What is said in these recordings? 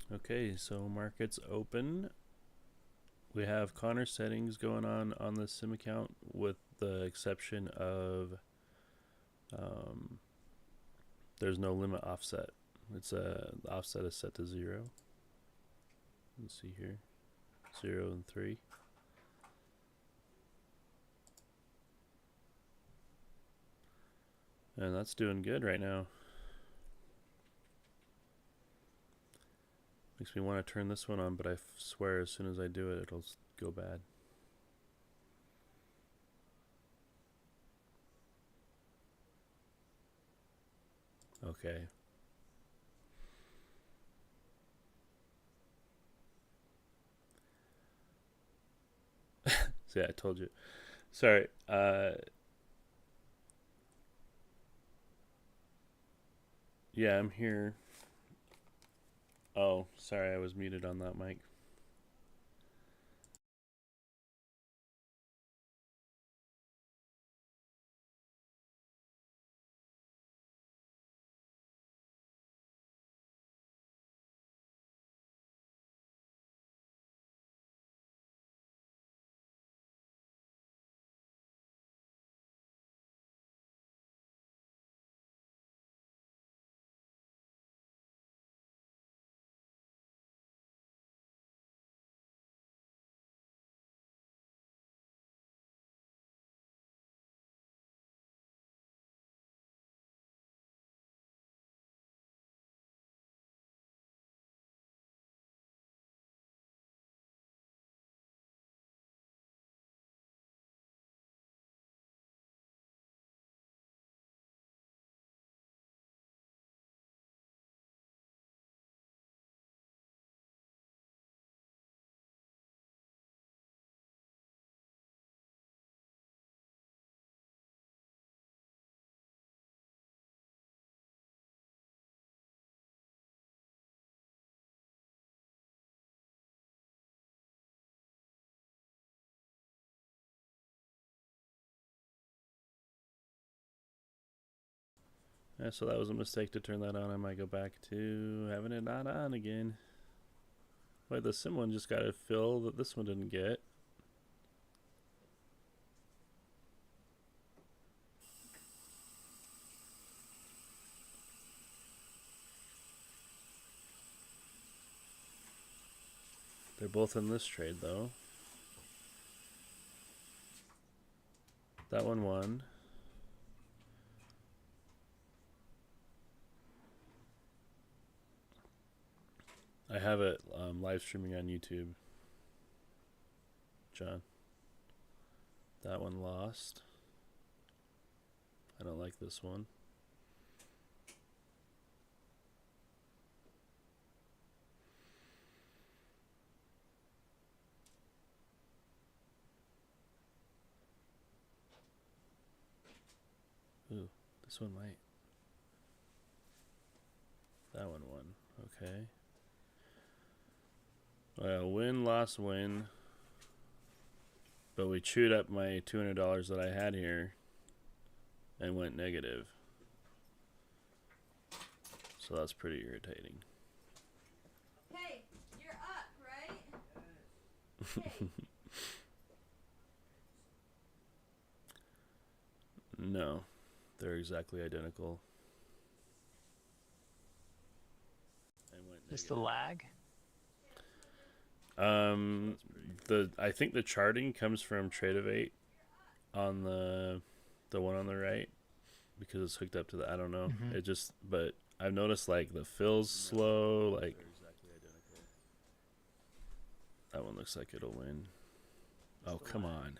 Okay, so market's open. We have Connor settings going on the sim account, with the exception of there's no limit offset. The offset is set to 0. Let's see here, 0 and 3. And that's doing good right now. Makes me want to turn this one on, but I swear as soon as I do it, it'll go bad. Okay. See, I told you. Sorry. Yeah, I'm here. Oh, sorry, I was muted on that mic. Yeah, so that was a mistake to turn that on. I might go back to having it not on again. Wait, the sim one just got a fill that this one didn't get. They're both in this trade, though. That one won. I have it live streaming on YouTube. John. That one lost. I don't like this one. Ooh, this one might. That one won. Okay. Well, win, loss, win. But we chewed up my $200 that I had here and went negative. So that's pretty irritating. Hey, you're up, right? Hey. No, they're exactly identical. Is the lag? I think the charting comes from Tradeovate on the one on the right, because it's hooked up to the, I don't know. Mm-hmm. It just, but I've noticed like the fill's slow, like that one looks like it'll win. Oh, come on.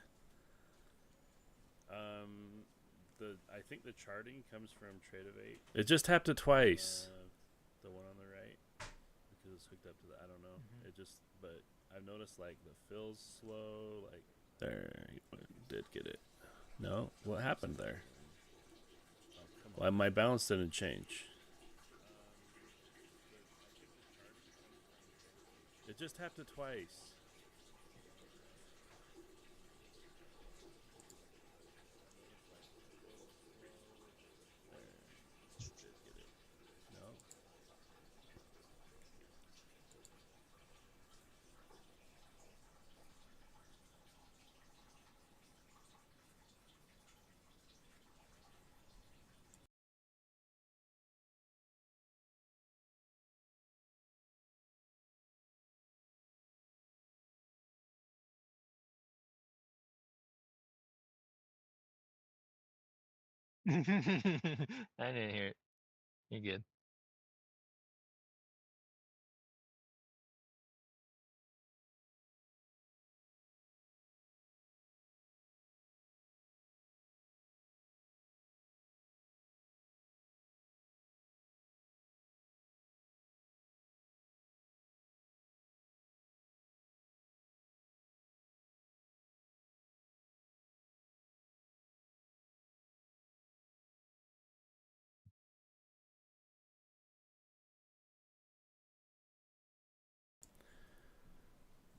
I think the charting comes from Tradeovate. It just tapped it twice. The one on the right, because it's hooked up to the, I don't know. It just, but I've noticed like the fill's slow, like there, did get it. No, what happened there? Well, my balance didn't change. It just tapped it twice. No. I didn't hear it. You're good.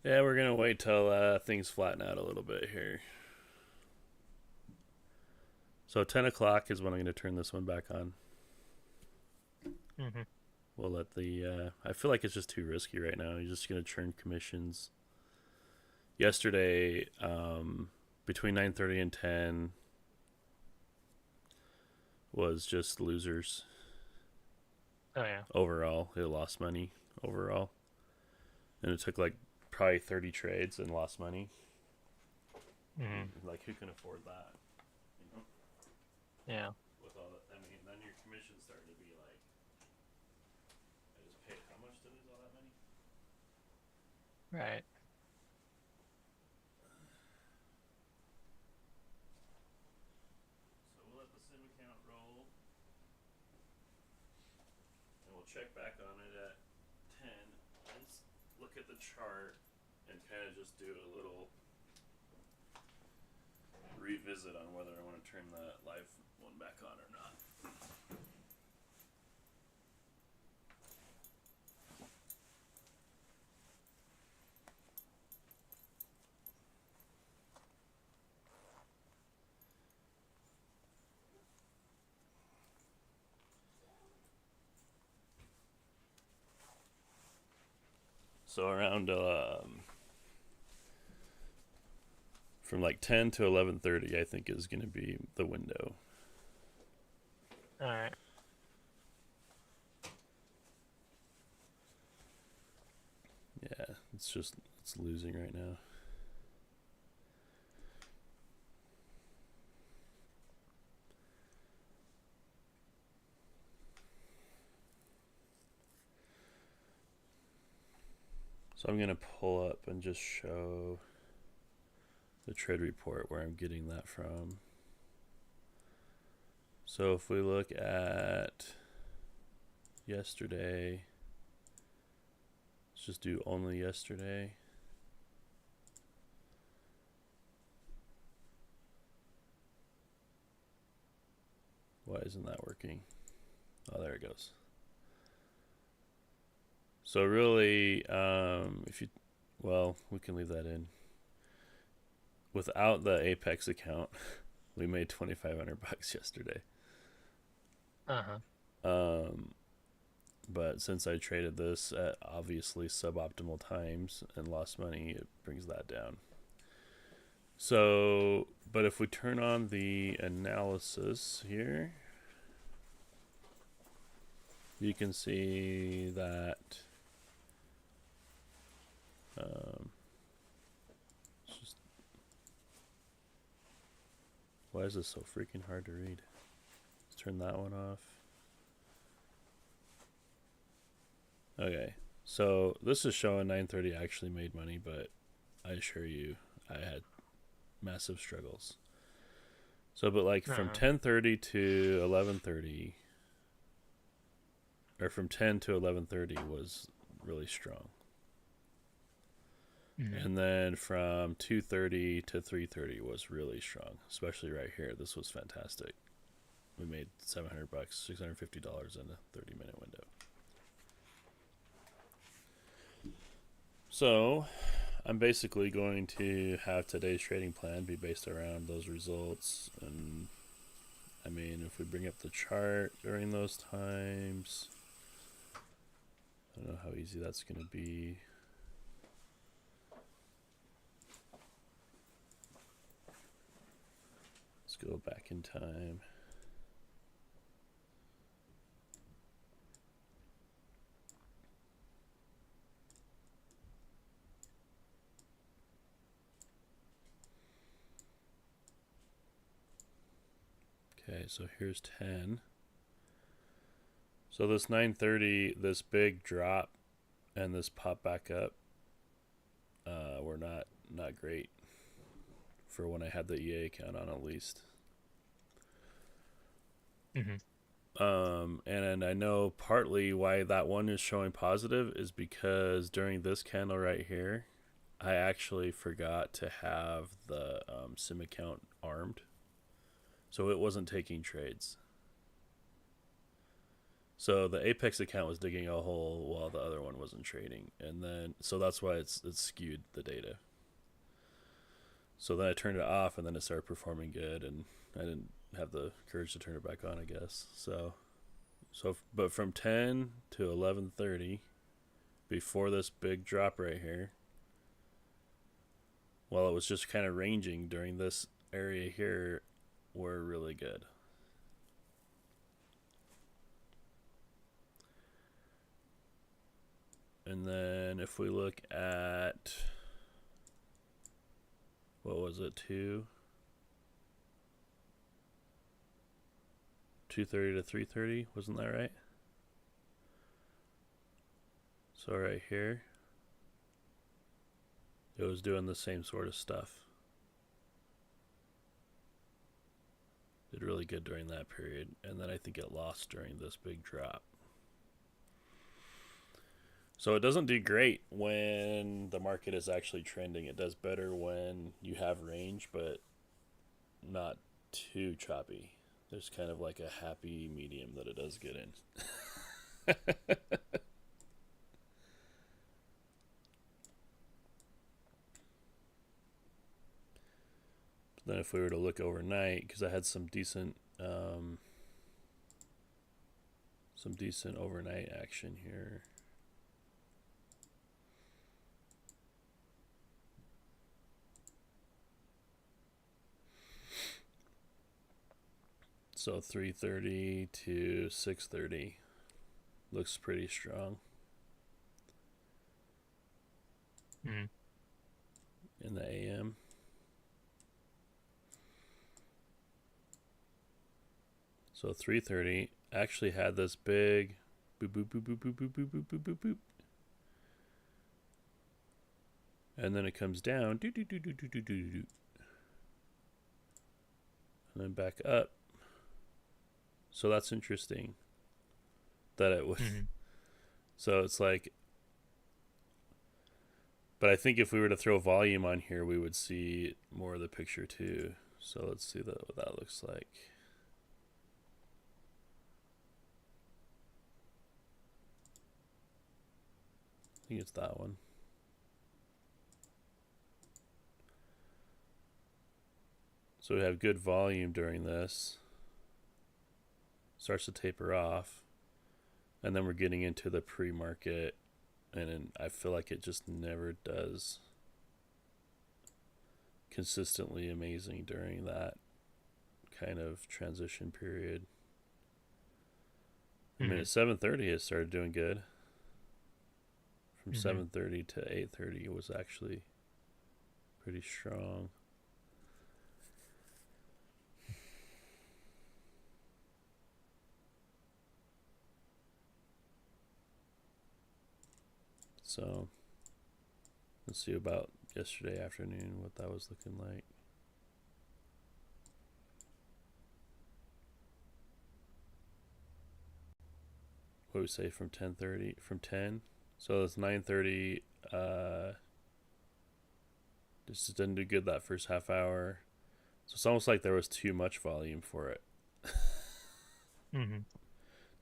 Yeah, we're gonna wait till things flatten out a little bit here. So 10 o'clock is when I'm gonna turn this one back on. Mm-hmm. We'll let the. I feel like it's just too risky right now. You're just gonna churn commissions. Yesterday, between 9:30 and 10, was just losers. Oh yeah. Overall, it lost money overall, and it took like probably 30 trades and lost money. Mm-hmm. Like, who can afford that? You know? Yeah. With all that, I mean, then your commission's starting to be like, I just paid how much to lose all that money? Right. So we'll let the sim account roll, and we'll check back on it at 10 and look at the chart and kind of just do a little revisit on whether I want to turn the live one back on or not. So around from like 10 to 11:30, I think is going to be the window. All right. Yeah, it's losing right now. So I'm going to pull up and just show the trade report where I'm getting that from. So if we look at yesterday, let's just do only yesterday. Why isn't that working? Oh, there it goes. So really, we can leave that in. Without the Apex account, we made $2,500 yesterday. But since I traded this at obviously suboptimal times and lost money, it brings that down. So, but if we turn on the analysis here, you can see that why is this so freaking hard to read? Let's turn that one off. Okay, so this is showing 9:30 actually made money, but I assure you, I had massive struggles. So, but like from 10:30 to 11:30, or from 10 to 11:30 was really strong. Mm-hmm. And then from 2:30 to 3:30 was really strong, especially right here. This was fantastic. We made $700, $650 in a 30-minute window. So I'm basically going to have today's trading plan be based around those results. And I mean, if we bring up the chart during those times, I don't know how easy that's going to be. Let's go back in time. Okay, so here's 10. So this 930, this big drop and this pop back up were not great for when I had the EA account on, at least. And I know partly why that one is showing positive is because during this candle right here, I actually forgot to have the sim account armed, so it wasn't taking trades. So the Apex account was digging a hole while the other one wasn't trading, and then so that's why it's skewed the data. So then I turned it off, and then it started performing good, and I didn't have the courage to turn it back on, I guess. But from 10 to 11:30, before this big drop right here, while it was just kind of ranging during this area here, were really good. And then if we look at, what was it, 2:30 to 3:30, wasn't that right? So right here, it was doing the same sort of stuff. Did really good during that period, and then I think it lost during this big drop. So it doesn't do great when the market is actually trending. It does better when you have range, but not too choppy. There's kind of like a happy medium that it does get in. Then if we were to look overnight, because I had some decent overnight action here. So 3:30 to 6:30 looks pretty strong. In the AM. So 3:30 actually had this big boop boop boop boop boop boop boop boop boop boop boop. And then it comes down doo, doo, doo, doo, doo, doo, doo, doo. And then back up. So that's interesting that it was. So it's like, but I think if we were to throw volume on here, we would see more of the picture too. So let's see what that looks like. I think it's that one. So we have good volume during this. Starts to taper off. And then we're getting into the pre-market. And I feel like it just never does consistently amazing during that kind of transition period. I mean, at 7:30 it started doing good. From 7:30 to 8:30 it was actually pretty strong. So let's see about yesterday afternoon, what that was looking like. What would we say from 10:30? From 10? So it's 9:30. Just didn't do good that first half hour. So it's almost like there was too much volume for it.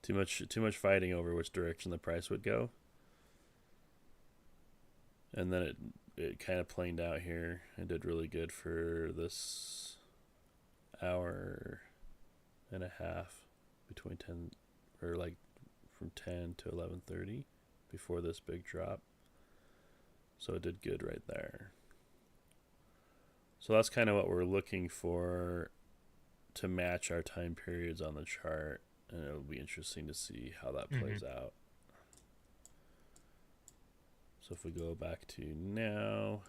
Too much fighting over which direction the price would go. And then it kind of planed out here and did really good for this hour and a half between 10 or like from 10 to 11:30 before this big drop. So it did good right there. So that's kind of what we're looking for to match our time periods on the chart, and it'll be interesting to see how that plays out. So if we go back to now,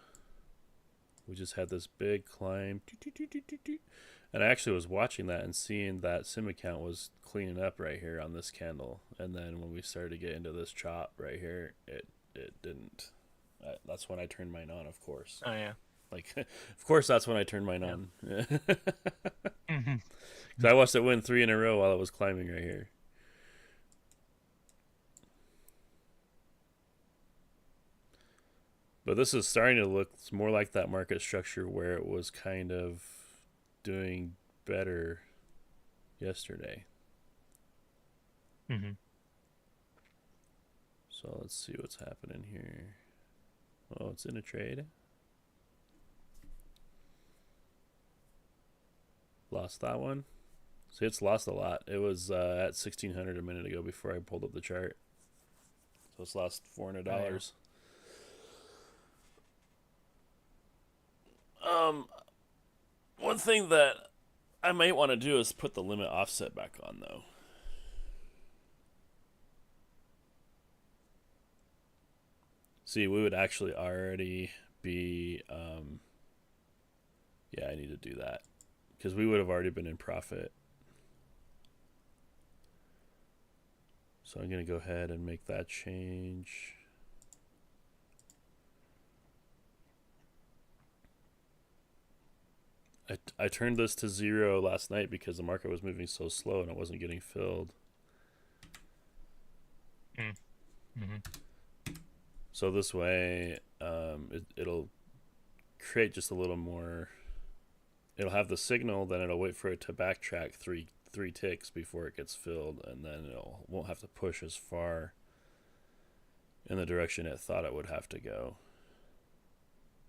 we just had this big climb, And I actually was watching that and seeing that sim account was cleaning up right here on this candle. And then when we started to get into this chop right here, it didn't. That's when I turned mine on, of course. Oh yeah. Like, of course, that's when I turned mine Yeah. on. Mm-hmm. Because I watched it win 3 in a row while it was climbing right here. But this is starting to look more like that market structure where it was kind of doing better yesterday. Mm-hmm. So let's see what's happening here. Oh, it's in a trade. Lost that one. See, it's lost a lot. It was at 1,600 a minute ago before I pulled up the chart. So it's lost $400. One thing that I might want to do is put the limit offset back on, though. See, we would actually already be... yeah, I need to do that. Because we would have already been in profit. So I'm going to go ahead and make that change. I turned this to 0 last night because the market was moving so slow and it wasn't getting filled. Mm-hmm. So this way, it'll create just a little more. It'll have the signal, then it'll wait for it to backtrack three ticks before it gets filled, and then it won't have to push as far in the direction it thought it would have to go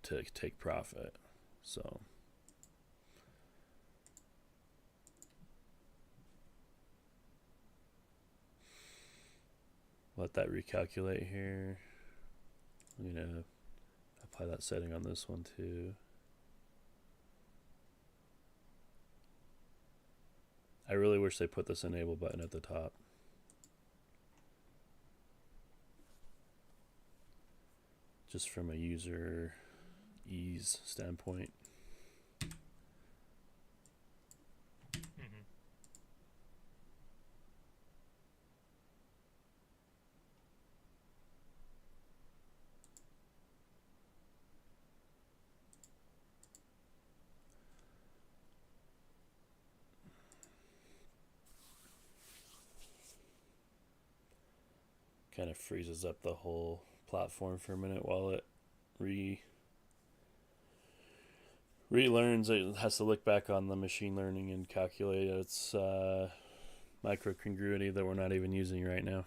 to take profit. So let that recalculate here. I'm going to apply that setting on this one too. I really wish they put this enable button at the top. Just from a user ease standpoint. Mm-hmm. Kind of freezes up the whole platform for a minute while it relearns. It has to look back on the machine learning and calculate its microcongruity that we're not even using right now.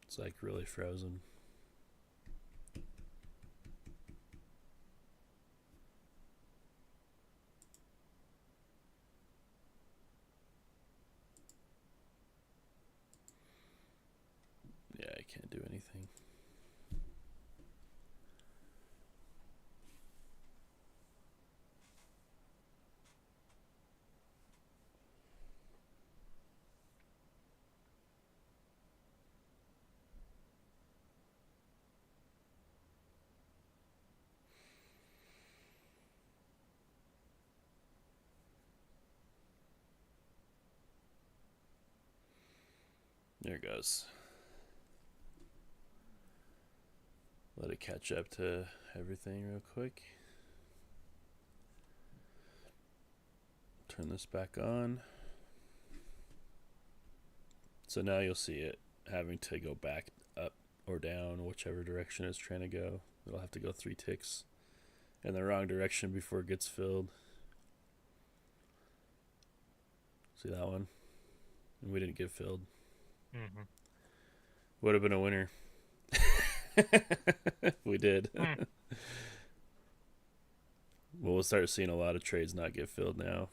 It's like really frozen. Yeah, I can't do anything. There it goes. Let it catch up to everything real quick. Turn this back on. So now you'll see it having to go back up or down, whichever direction it's trying to go. It'll have to go 3 ticks in the wrong direction before it gets filled. See that one? And we didn't get filled. Mm-hmm. Would have been a winner. We did. Well, we'll start seeing a lot of trades not get filled now.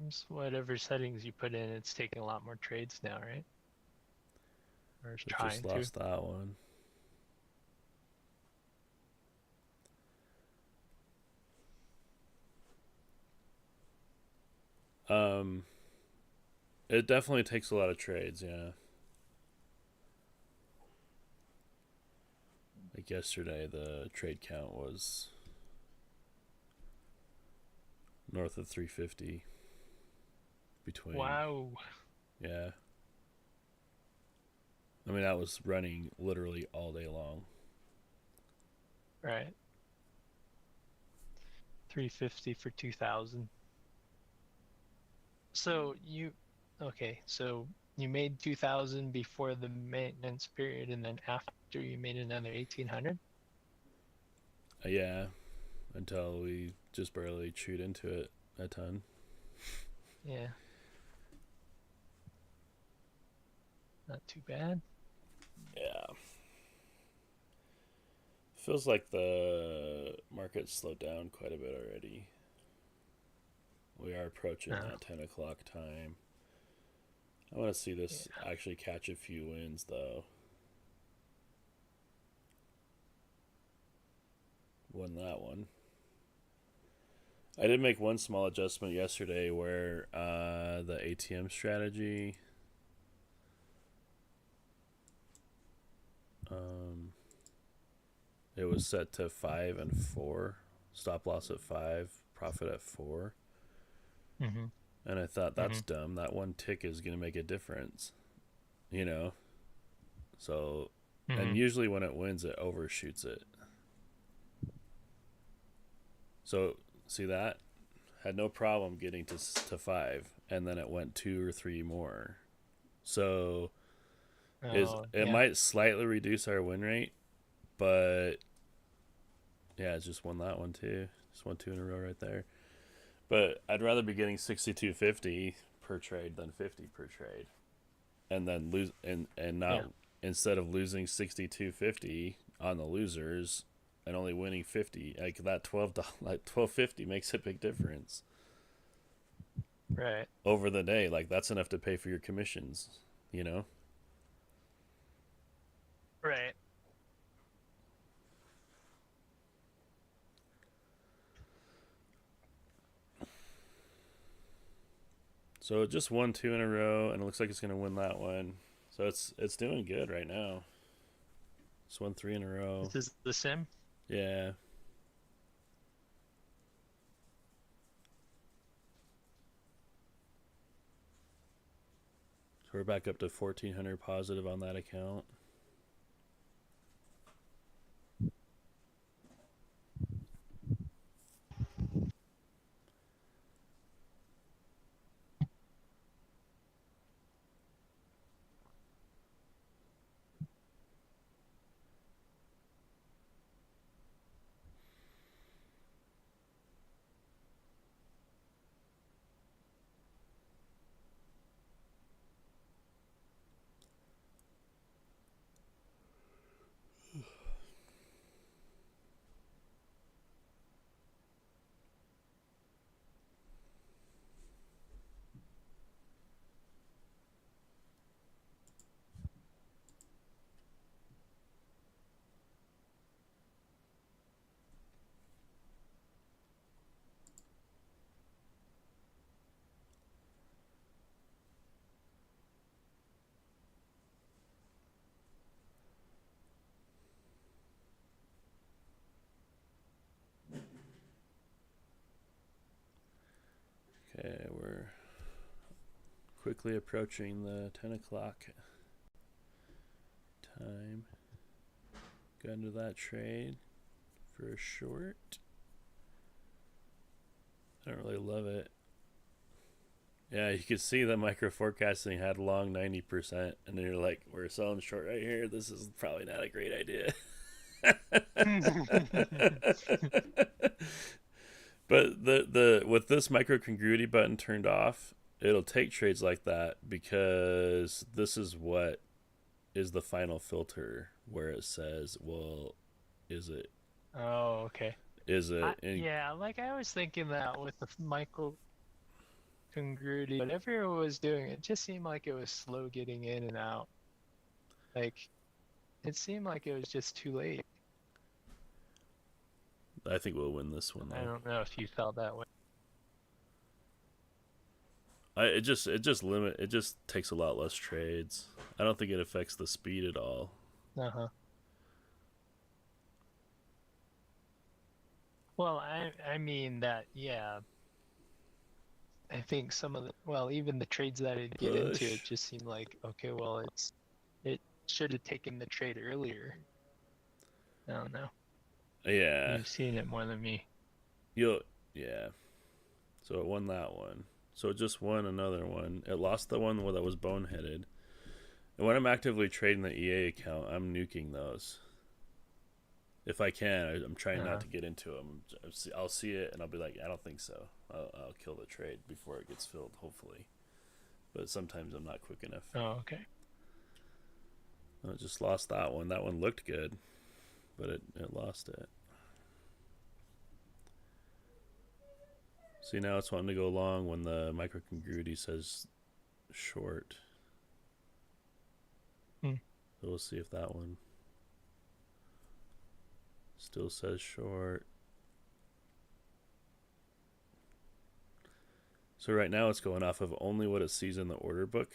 Just whatever settings you put in, it's taking a lot more trades now, right? Or it's It trying just to. lost that one. Um, it definitely takes a lot of trades, yeah. Like yesterday, the trade count was north of 350 between. Wow. Yeah. I mean, that was running literally all day long. Right. 350 for 2,000. So you made 2,000 before the maintenance period, and then after you made another 1,800. Yeah, until we just barely chewed into it a ton. Yeah. Not too bad. Yeah. Feels like the market slowed down quite a bit already. We are approaching that 10 o'clock time. I want to see this actually catch a few wins, though. Won that one. I did make one small adjustment yesterday where the ATM strategy it was set to 5 and 4, stop loss at 5, profit at 4. Mm-hmm. And I thought, that's dumb. That one tick is going to make a difference, you know? So, and usually when it wins, it overshoots it. So, see that? Had no problem getting to 5, and then it went 2 or 3 more. So, it might slightly reduce our win rate, but yeah, it's just won that one too. Just won 2 in a row right there. But I'd rather be getting 62.50 per trade than 50 per trade, and then lose and not instead of losing 62.50 on the losers and only winning 50. Like that $12.50 makes a big difference. Right. Over the day, like that's enough to pay for your commissions, you know? Right. So it just won 2 in a row, and it looks like it's going to win that one. So it's doing good right now. It's won 3 in a row. This is the sim? Yeah. So we're back up to 1,400 positive on that account. Okay, we're quickly approaching the 10 o'clock time. Got into that trade for a short. I don't really love it. Yeah, you could see the micro forecasting had long 90%, and then you're like, we're selling short right here. This is probably not a great idea. But the with this micro congruity button turned off, it'll take trades like that because this is what is the final filter where it says, well, is it Oh, okay. is it in, Yeah, like I was thinking that with the Michael congruity, whatever it was doing, it just seemed like it was slow getting in and out. Like it seemed like it was just too late. I think we'll win this one I though. don't know if you felt that way. It just takes a lot less trades. I don't think it affects the speed at all. Uh-huh. Well, I mean that, yeah. I think some of the, well, even the trades that I'd get into, it Push. just seemed like, okay, well, it should have taken the trade earlier. I don't know. Yeah. You've seen it more than me. You'll yeah. So it won that one. So it just won another one. It lost the one that was boneheaded. And when I'm actively trading the EA account, I'm nuking those. If I can, I'm trying not Uh-huh. to get into them. I'll see it and I'll be like, I don't think so. I'll kill the trade before it gets filled, hopefully. But sometimes I'm not quick enough. Oh, okay. I just lost that one. That one looked good, but it lost it. See, now it's wanting to go long when the microcongruity says short. Hmm. So we'll see if that one still says short. So right now it's going off of only what it sees in the order book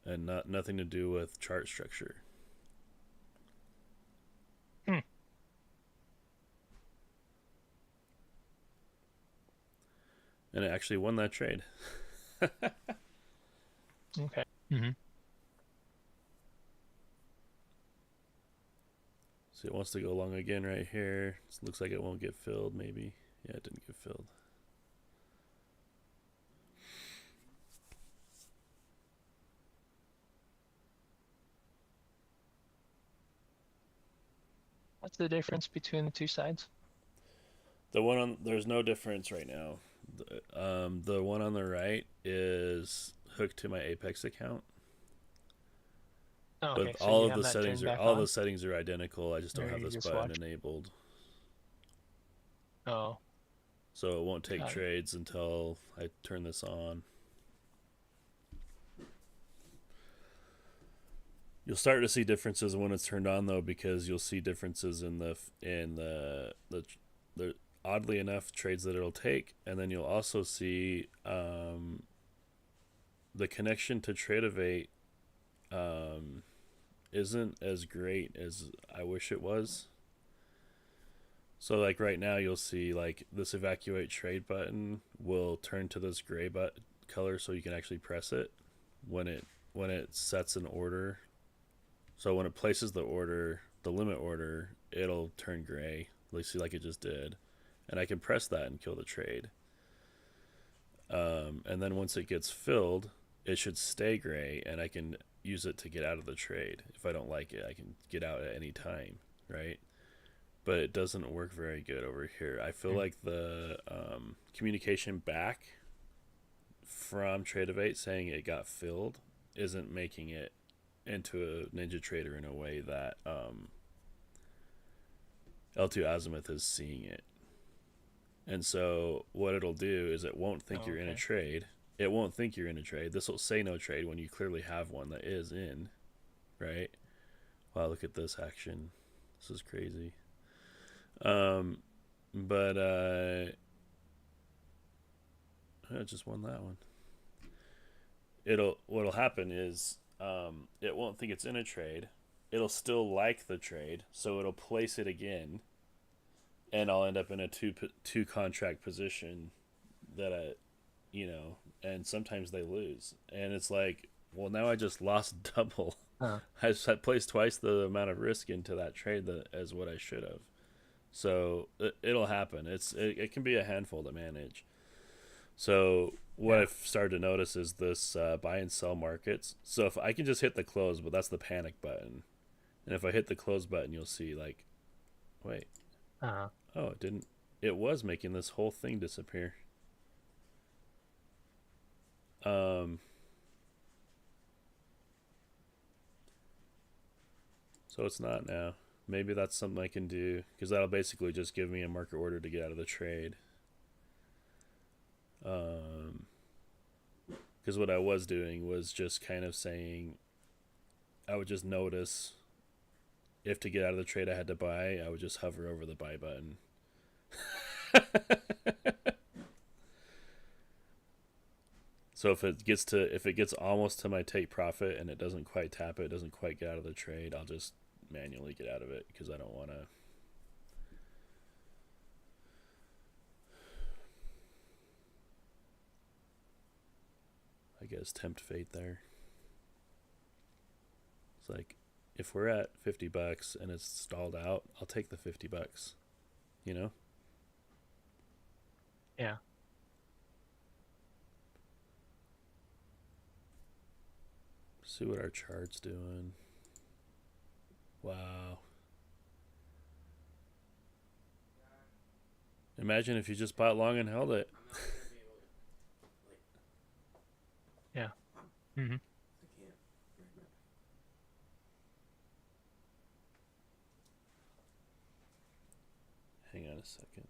and nothing to do with chart structure. Hmm. And it actually won that trade. Okay. Mm-hmm. So it wants to go long again right here. It looks like it won't get filled, maybe. Yeah, it didn't get filled. What's the difference between the two sides? There's no difference right now. The one on the right is hooked to my Apex account. Oh, But okay. So you have that turned back all on, the settings are identical. I just don't or have you this just button watch? enabled. Oh, So it won't take got it. trades until I turn this on. You'll start to see differences when it's turned on though, because you'll see differences in the oddly enough trades that it'll take, and then you'll also see the connection to Tradevate isn't as great as I wish it was. So like right now you'll see like this evacuate trade button will turn to this gray color so you can actually press it when it sets an order. So when it places the order, the limit order, it'll turn gray. You see like it just did. And I can press that and kill the trade. And then once it gets filled, it should stay gray and I can use it to get out of the trade. If I don't like it, I can get out at any time, right? But it doesn't work very good over here. I feel like the communication back from Tradevate saying it got filled isn't making it into a Ninja Trader in a way that L2 Azimuth is seeing it. And so what it'll do is it won't think you're in a trade. It won't think you're in a trade. This will say no trade when you clearly have one that is in, right? Wow, look at this action. This is crazy. But I just won that one. What'll happen is it won't think it's in a trade. It'll still like the trade, so it'll place it again, and I'll end up in a two contract position that and sometimes they lose, and it's like, well, now I just lost double. I placed twice the amount of risk into that trade as what I should have. So it'll happen. It can be a handful to manage. So what I've started to notice is this buy and sell markets. So if I can just hit the close, but that's the panic button. And if I hit the close button, you'll see like, wait. Uh-huh. Oh, it didn't. It was making this whole thing disappear. So it's not now. Maybe that's something I can do because that'll basically just give me a market order to get out of the trade. Because what I was doing was just kind of saying I would just notice if to get out of the trade I had to buy, I would just hover over the buy button. So if it gets almost to my take profit and it doesn't quite tap it doesn't quite get out of the trade, I'll just manually get out of it because I don't want to. I guess tempt fate there. It's like if we're at $50 and it's stalled out, I'll take the $50. You know? Yeah. See what our chart's doing. Wow. Imagine if you just bought long and held it. Yeah. Mm-hmm. Hang on a second.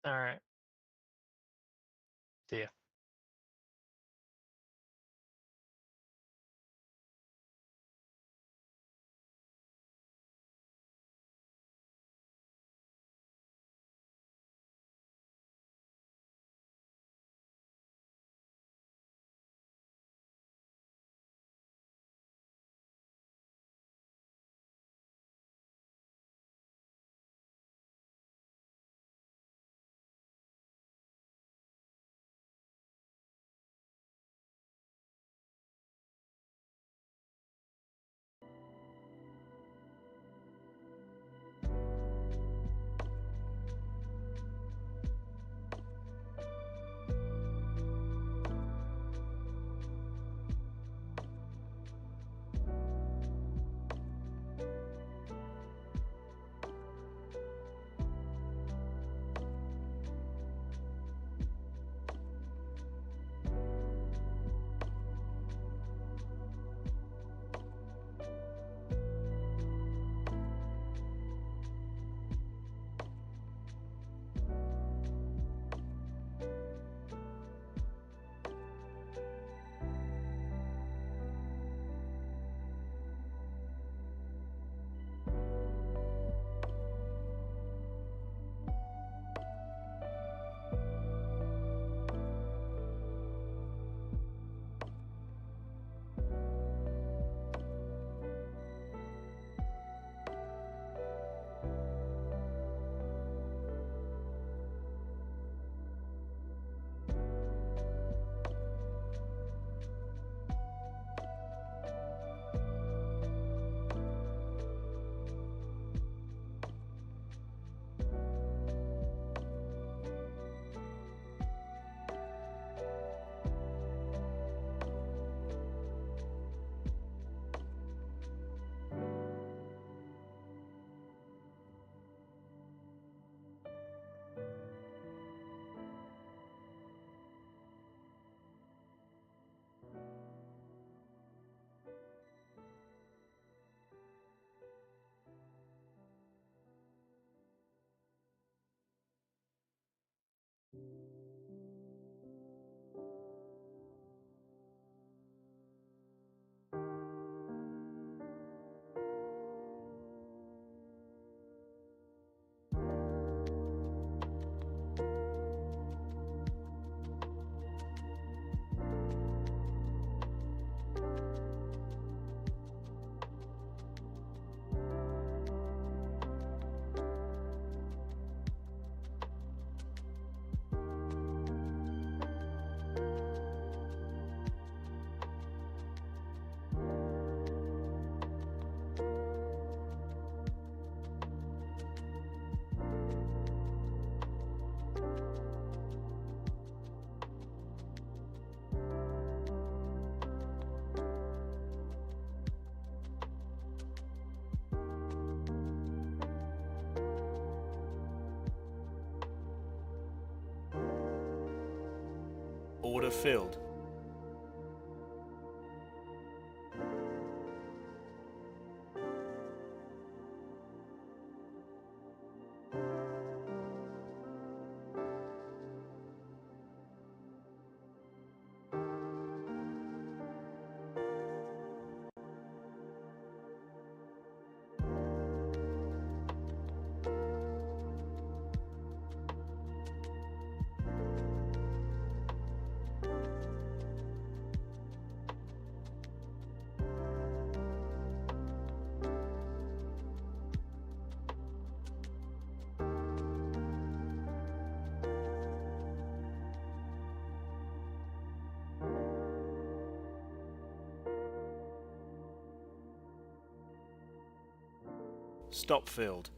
All right. See ya. Order filled. Stop filled.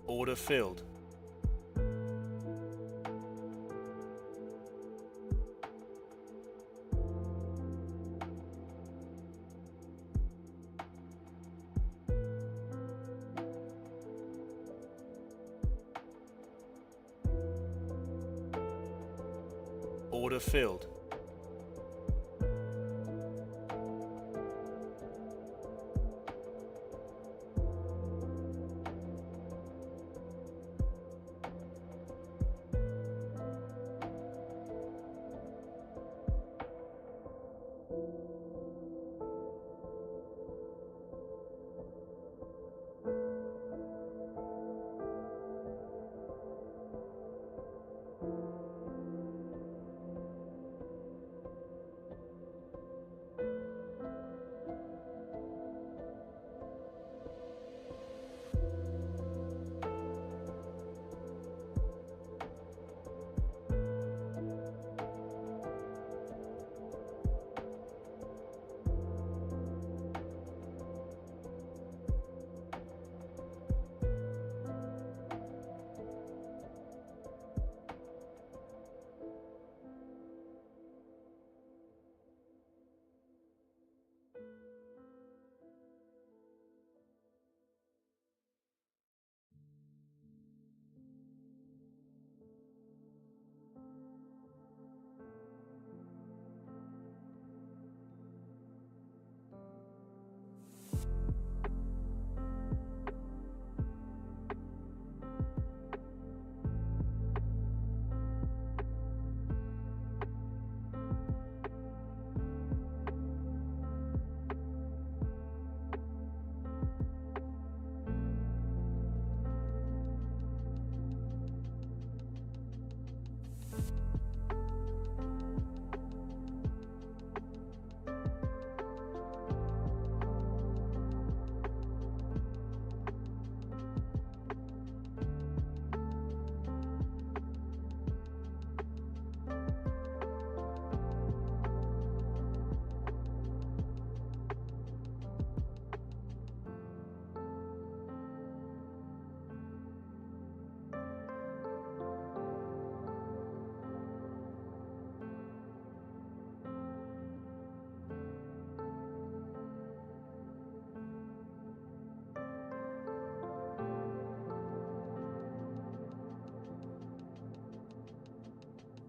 Order filled. Order filled.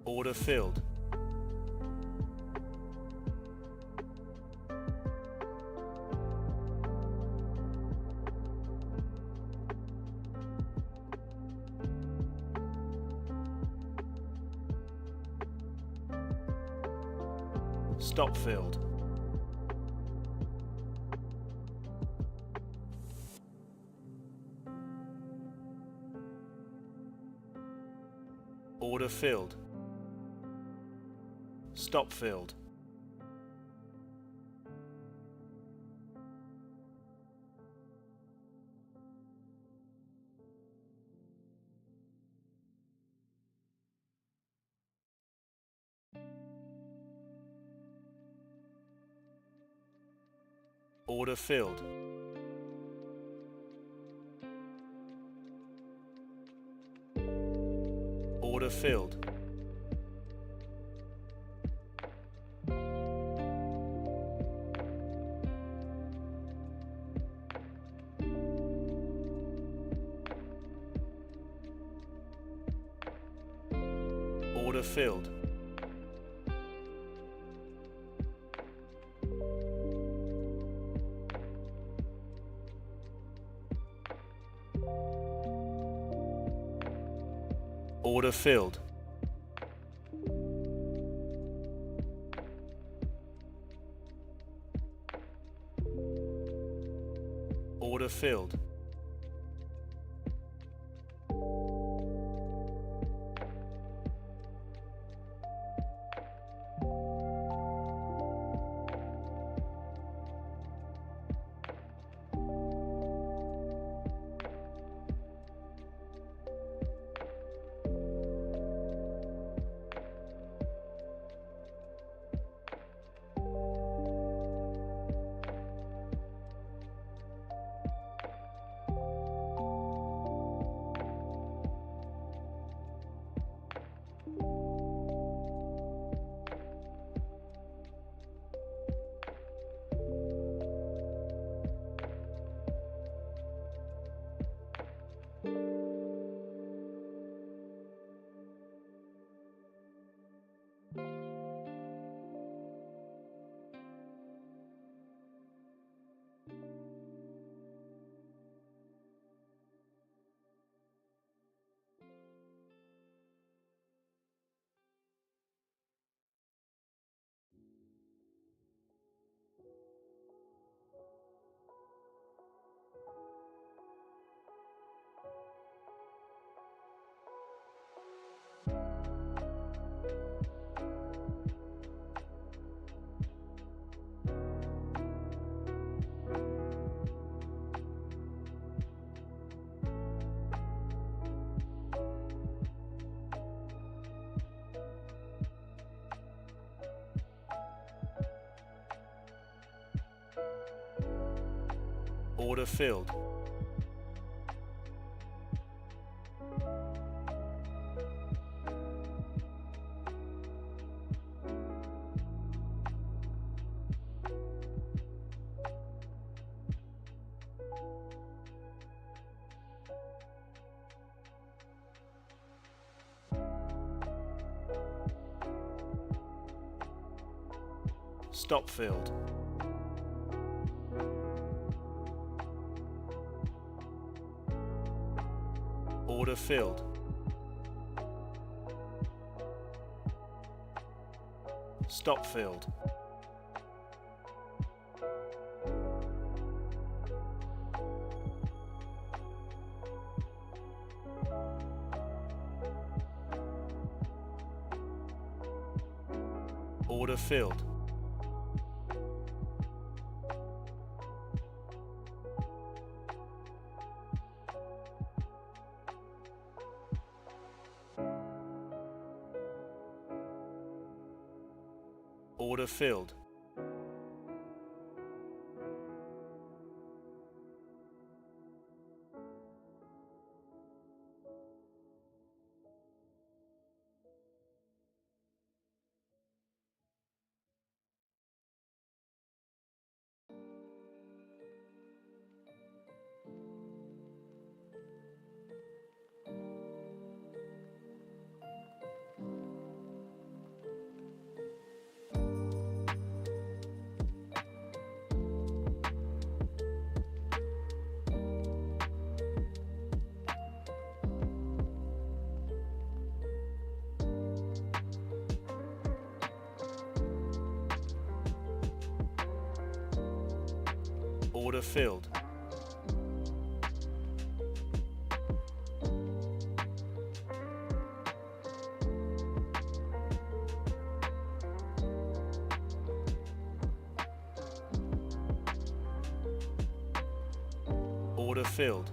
Order filled. Stop filled. Order filled. Stop filled. Order filled. Order filled. Order filled. Order filled. Order filled. Order filled. Stop filled. Order filled. Stop filled. Order filled. Order filled. Order filled. Order filled.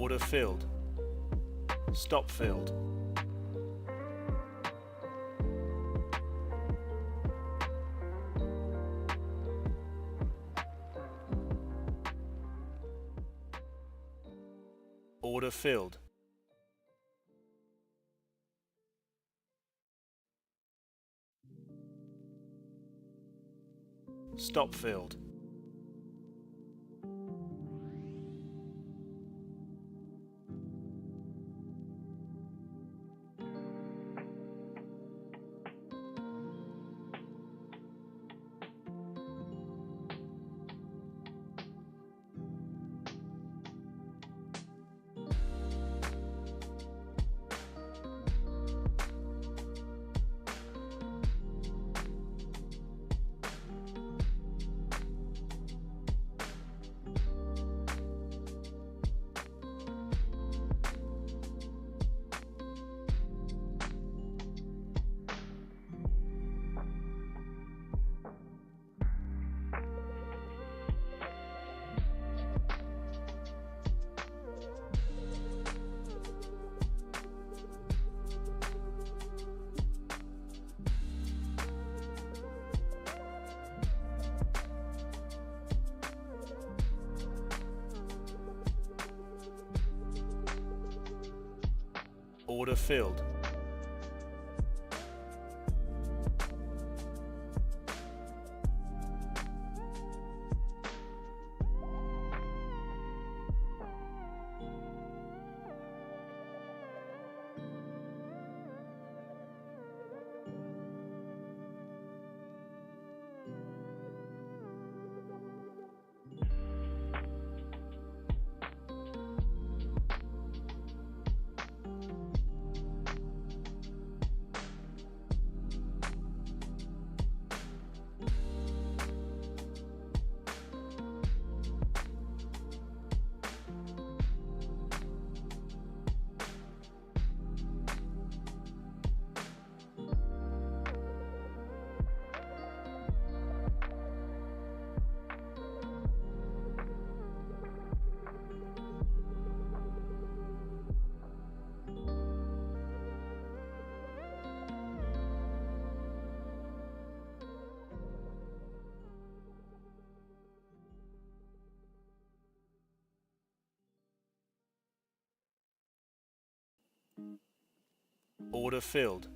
Order filled. Stop filled. Order filled. Stop filled. Order filled. Order filled.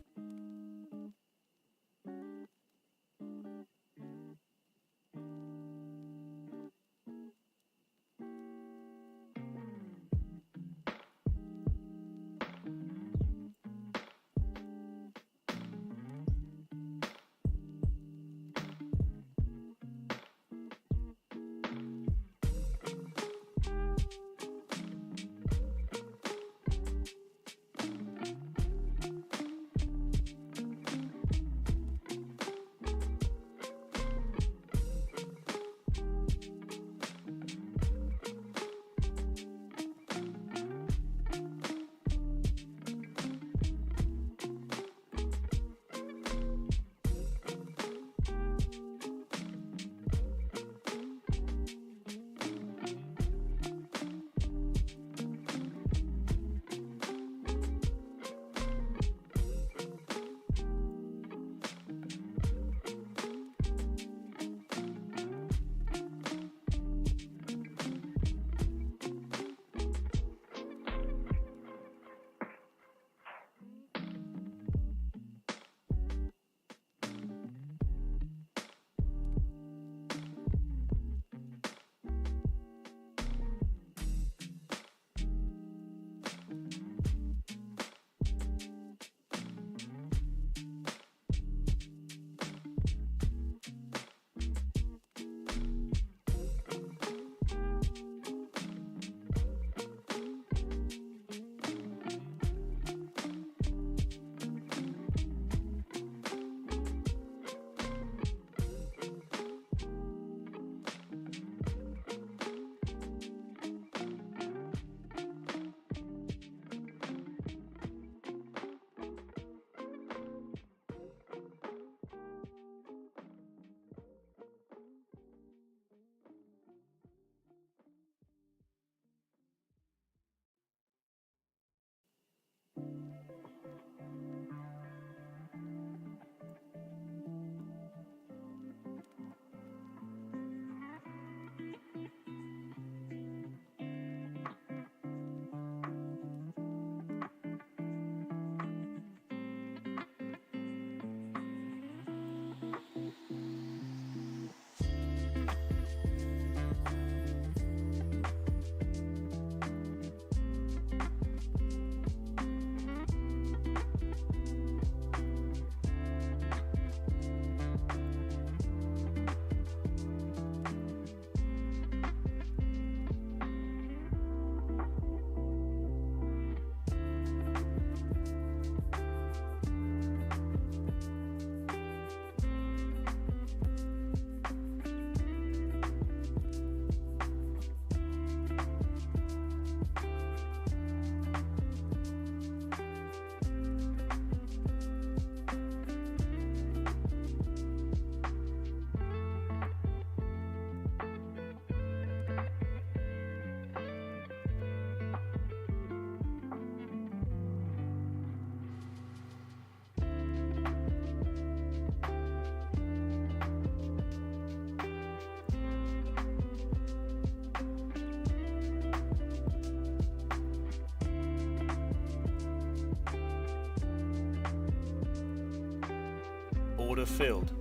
Order filled.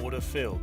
Order filled.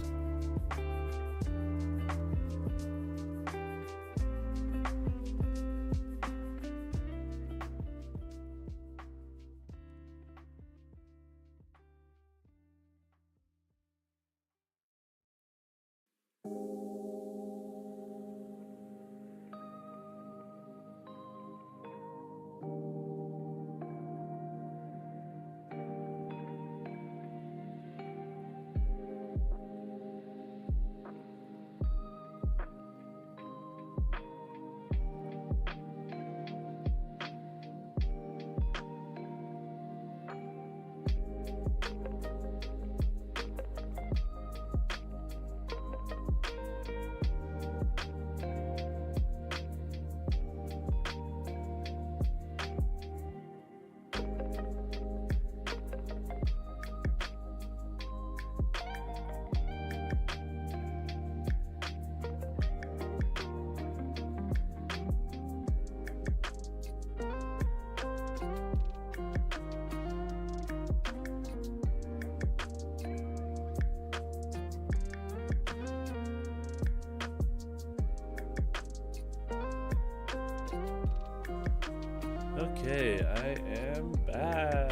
Okay, I am back.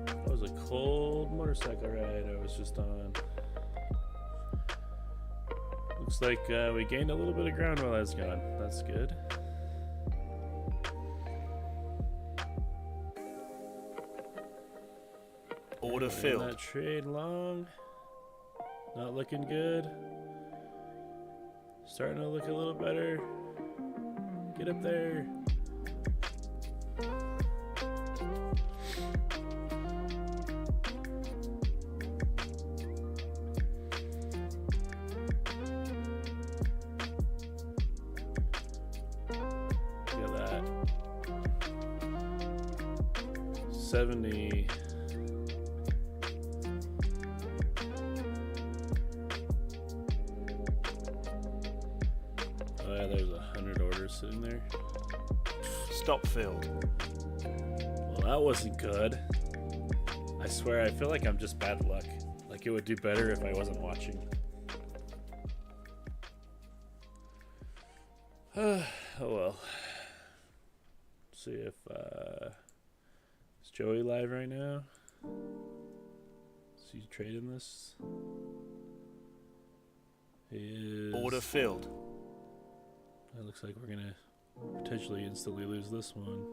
That was a cold motorcycle ride I was just on. Looks like we gained a little bit of ground while I was gone. That's good. Order Ran filled. that trade long. Not looking good. Starting to look a little better. Get up there. Look at that. 70. Oh yeah, there's 100 orders sitting there. Stop filled. Well, that wasn't good. I swear, I feel like I'm just bad luck. Like it would do better if I wasn't watching. Oh well. See if is Joey live right now? Is he trading this? He is. Order filled. It looks like we're gonna potentially instantly lose this one.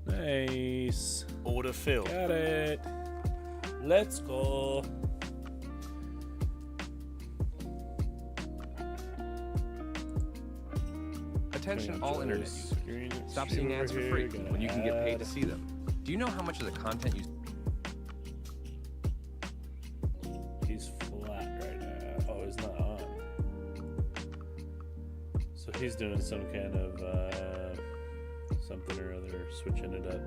Nice. Order filled. Got it. Let's go. Attention all internet users. Stop seeing ads for free when you can get paid to see them. Do you know how much of the content you... He's flat right now. Oh, he's not on. So he's doing some kind of something or other, switching it up.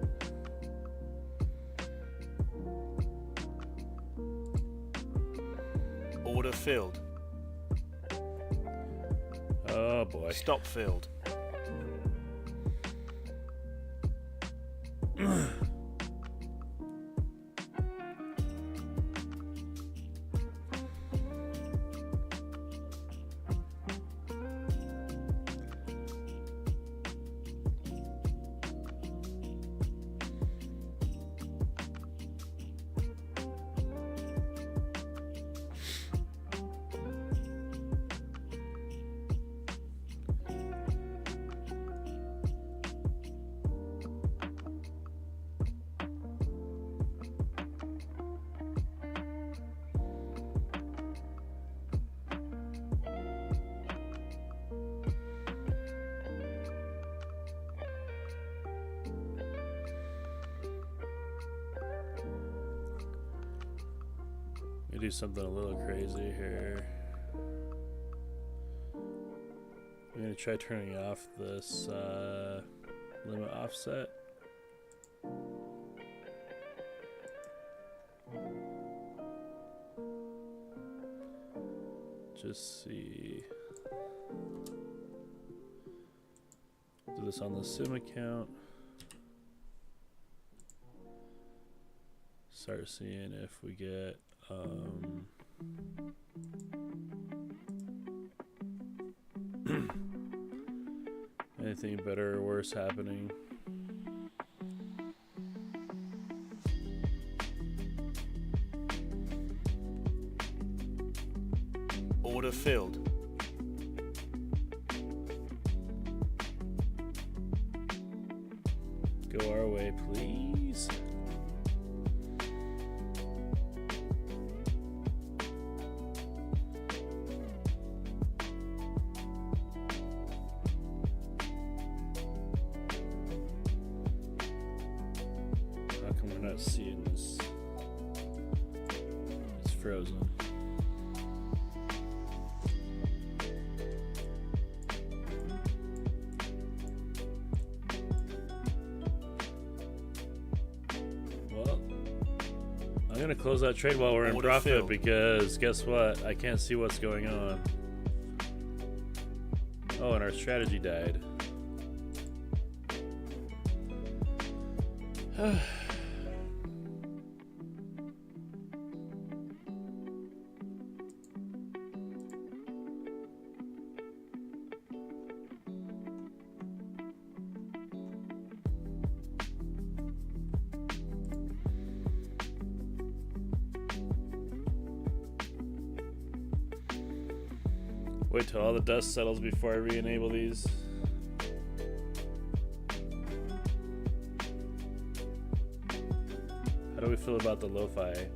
Order filled. Oh boy. Stop filled. I do something a little crazy here. I'm gonna try turning off this limit offset. Just see. Do this on the sim account. Start seeing if we get anything better or worse happening. Order filled. Go our way, please. How come we're not seeing this? It's frozen. I'm gonna close that trade while we're in Order profit filled. because guess what? I can't see what's going on. Oh, and our strategy died. Wait till all the dust settles before I re-enable these. How do we feel about the lo-fi?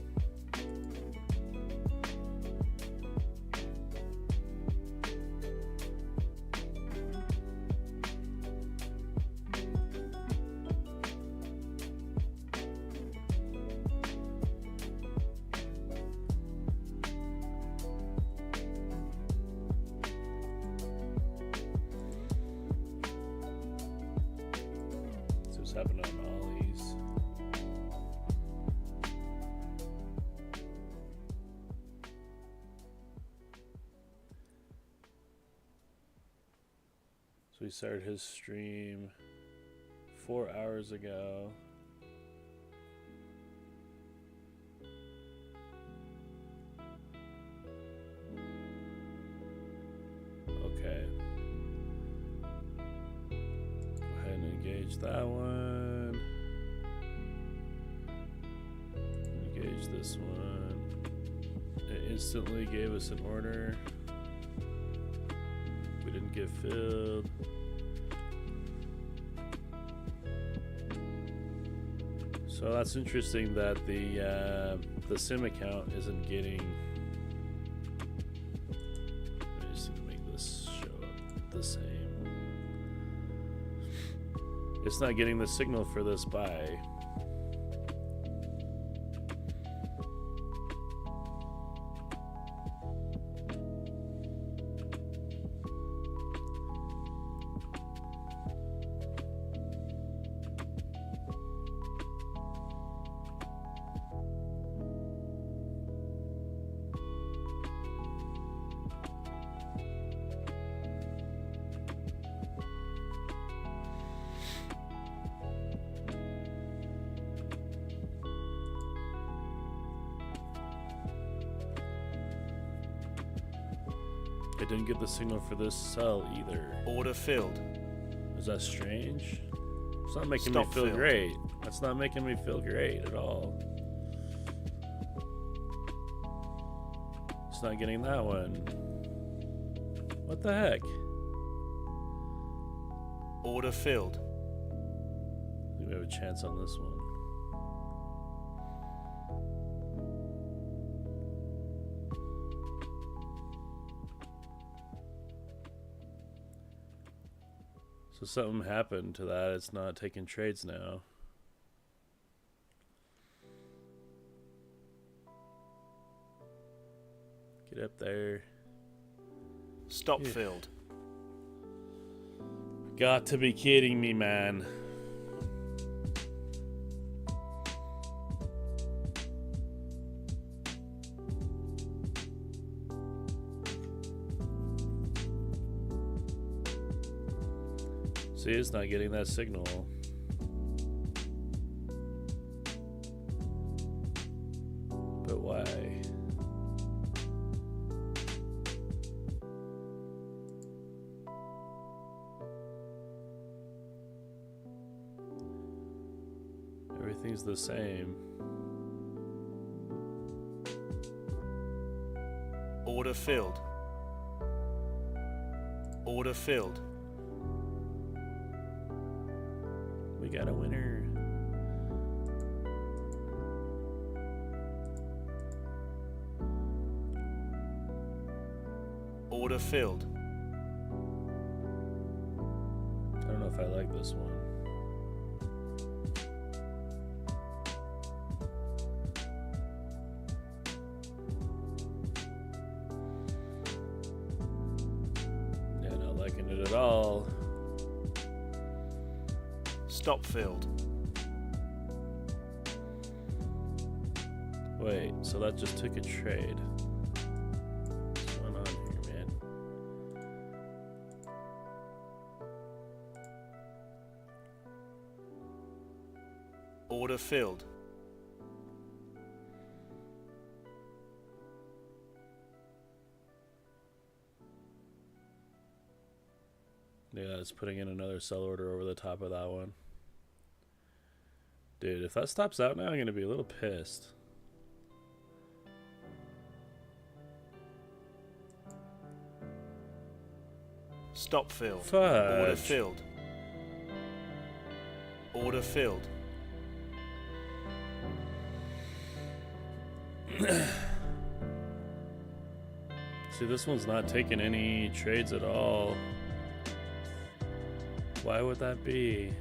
What's happening on ollies? So he started his stream 4 hours ago. Okay. Go ahead and engage that one. Engage this one. It instantly gave us an order. We didn't get filled. So that's interesting that the sim account isn't getting. I just need to make this show up the same. It's not getting the signal for this buy. I didn't get the signal for this sell either. Order filled. Is that strange? It's not making Stop me feel filled. great. That's not making me feel great at all. It's not getting that one. What the heck? Order filled. I think we have a chance on this one. So something happened to that. It's not taking trades now. Get up there. Stop Yeah. field. Got to be kidding me, man. See, it's not getting that signal. But why? Everything's the same. Order filled. Order filled. We got a winner. Order filled. I don't know if I like this one. Yeah, not liking it at all. Stop filled. Wait, so that just took a trade. What's going on here, man? Order filled. Yeah, it's putting in another sell order over the top of that one. Dude, if that stops out now, I'm going to be a little pissed. Stop filled. Fudge. Order filled. Order filled. See, this one's not taking any trades at all. Why would that be?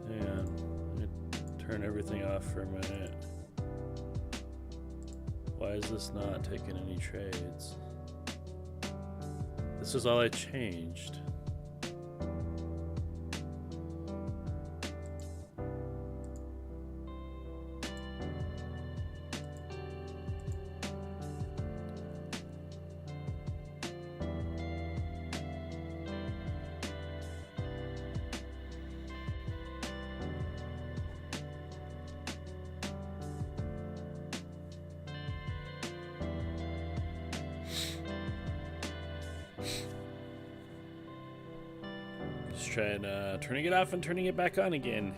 Hang on. Let me turn everything off for a minute. Why is this not taking any trades? This is all I changed. Just trying turning it off and turning it back on again.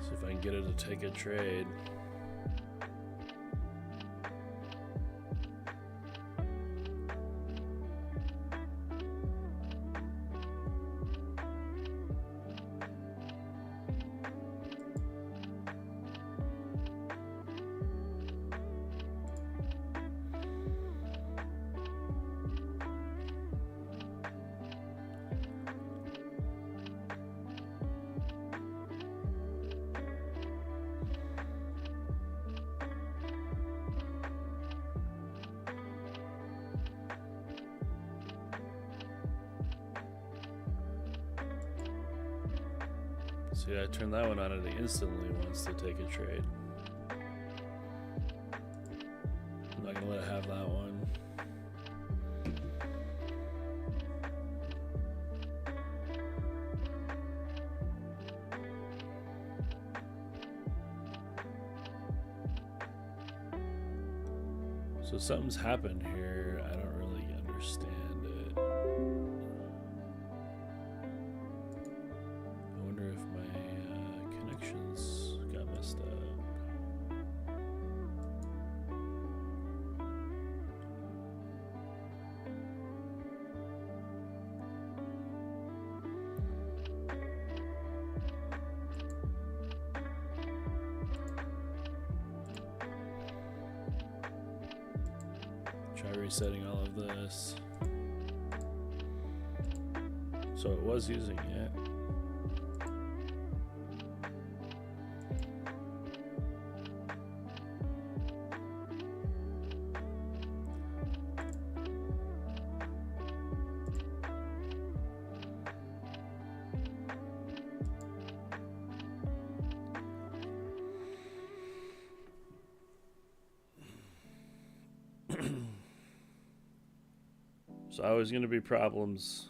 See if I can get it to take a trade. See, I turned that one on and it instantly wants to take a trade. gonna let it have that one. So something's happened here. I don't really understand it. I wonder if my connections got messed up. Try resetting all of this. So it was using it. So always going to be problems.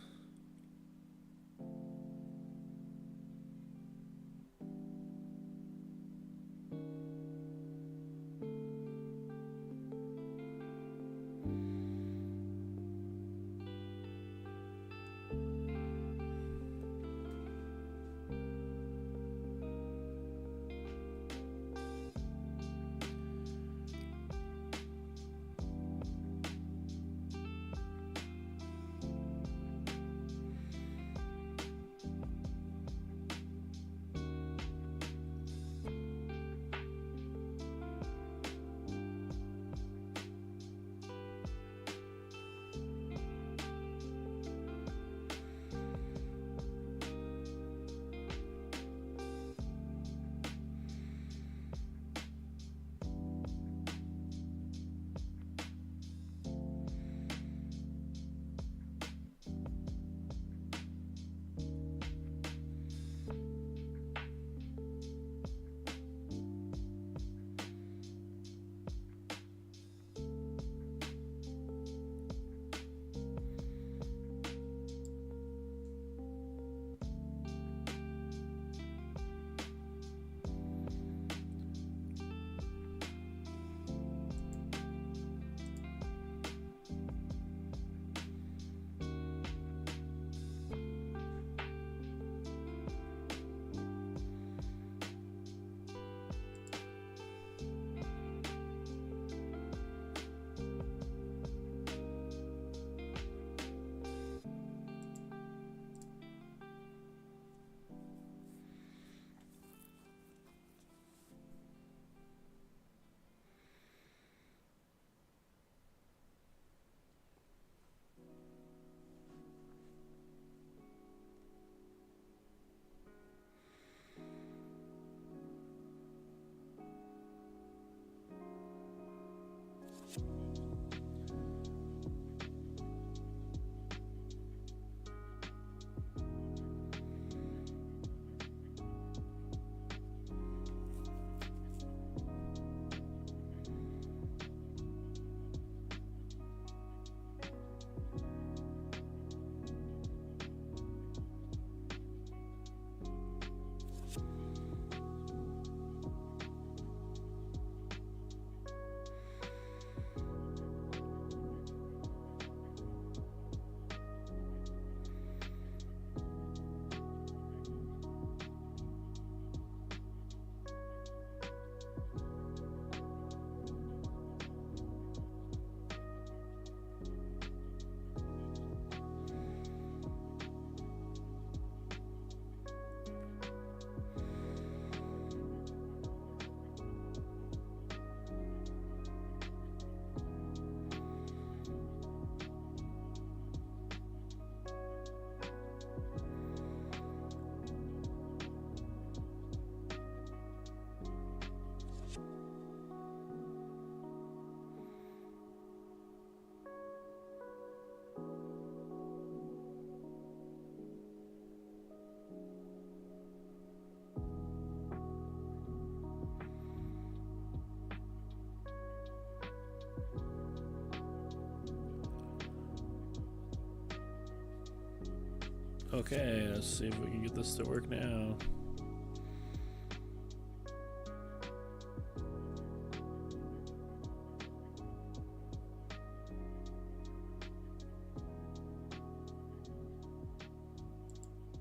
Okay, let's see if we can get this to work now.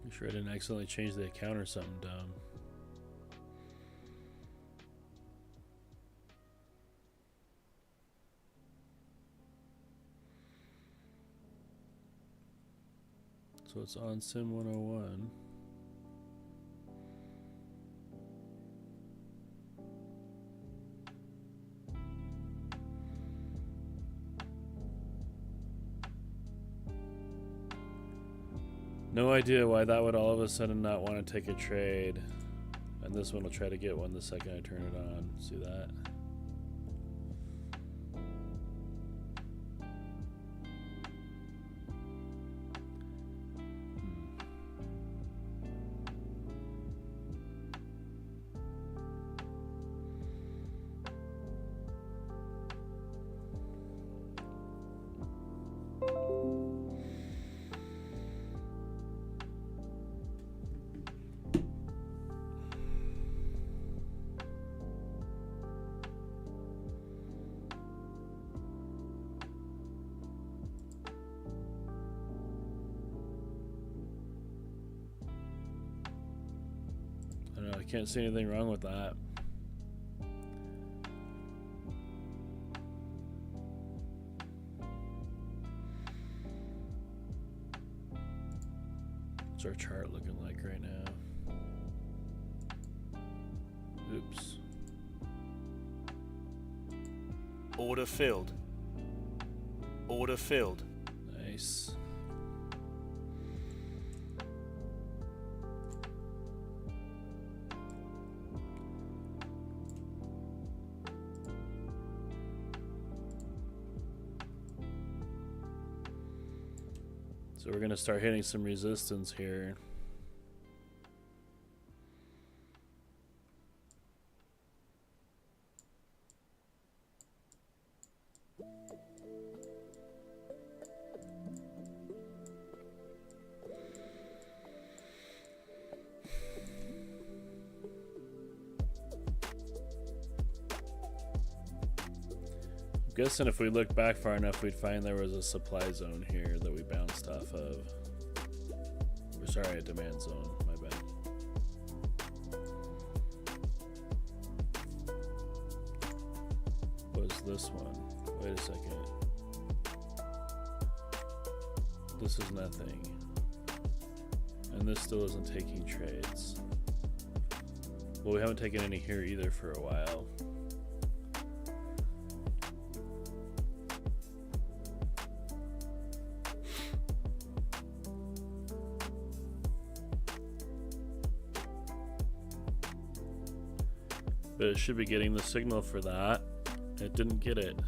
I'm sure I didn't accidentally change the account or something dumb. So it's on Sim 101. No idea why that would all of a sudden not want to take a trade. And this one will try to get one the second I turn it on. See that? I don't know, I can't see anything wrong with that. What's our chart looking like right now? Oops. Order filled. Order filled. Nice. So we're going to start hitting some resistance here. I'm guessing if we look back far enough, we'd find there was a supply zone here that we bounced off of. Or sorry, a demand zone. My bad. What is this one? Wait a second. This is nothing. And this still isn't taking trades. Well, we haven't taken any here either for a while. But it should be getting the signal for that. It didn't get it.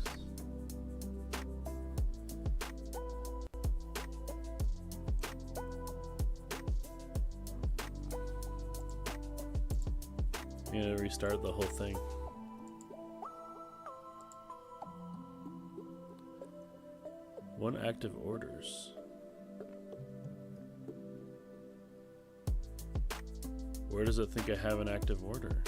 I'm gonna restart the whole thing. One active orders. Where does it think I have an active order?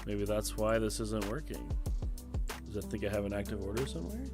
Maybe that's why this isn't working. Does it think I have an active order somewhere?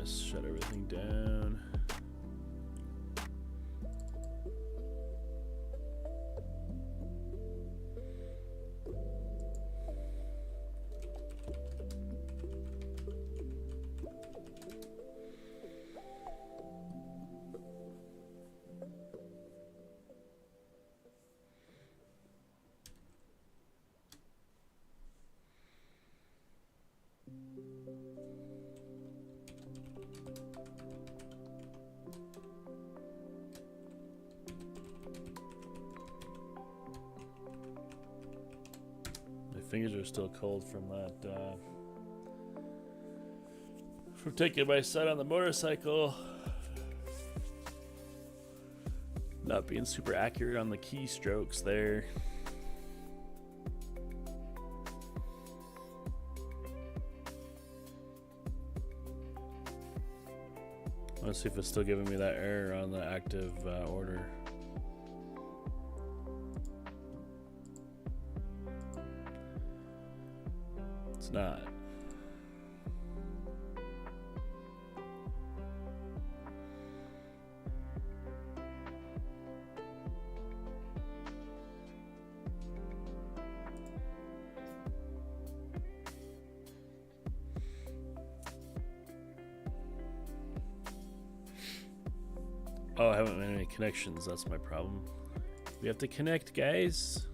Shut everything down. fingers are still cold from that. From taking my son on the motorcycle. Not being super accurate on the keystrokes there. Let's see if it's still giving me that error on the active order. It's not. Oh, I haven't made any connections. That's my problem. We have to connect, guys.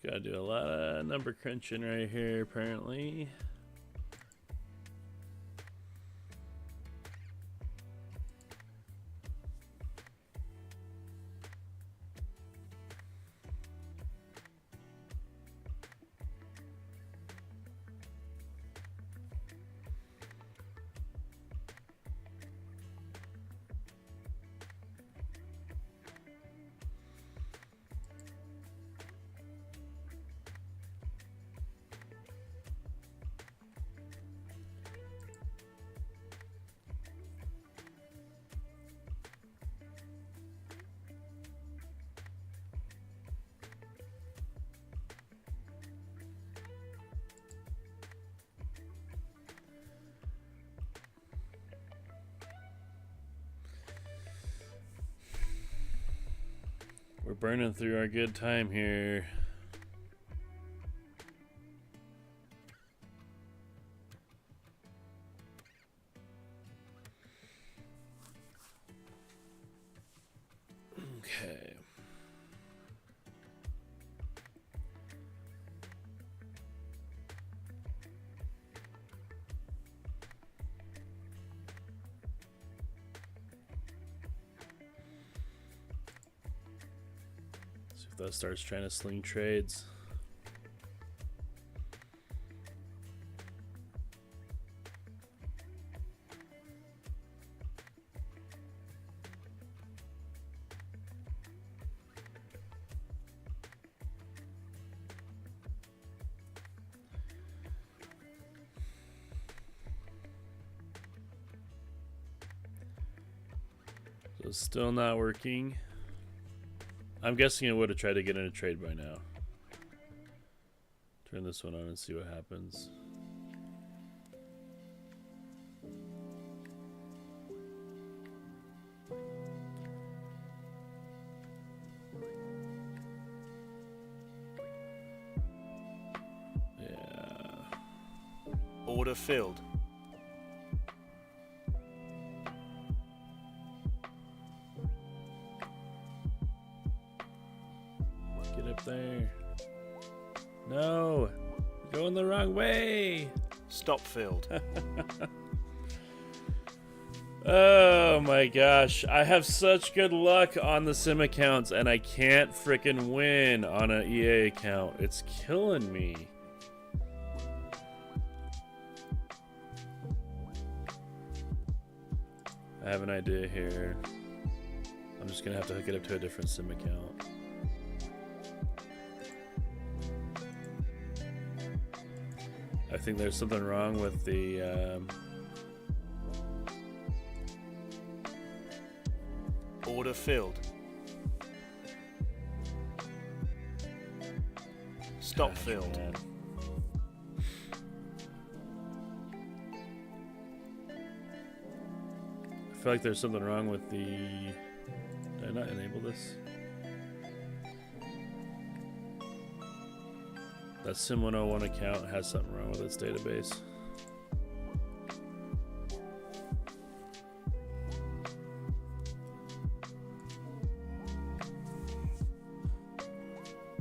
Gotta do a lot of number crunching right here, apparently. We're burning through our good time here. Okay. See if that starts trying to sling trades. So still not working. I'm guessing it would have tried to get in a trade by now. Turn this one on and see what happens. Yeah. Order filled. Get up there. No! You're going the wrong way! Stop filled. Oh my gosh. I have such good luck on the sim accounts and I can't frickin' win on an EA account. It's killing me. I have an idea here. I'm just gonna have to hook it up to a different SIM account. I think there's something wrong with the Order filled. Stop filled. man. I feel like there's something wrong with the... Did I not enable this? That SIM 101 account has something wrong with its database.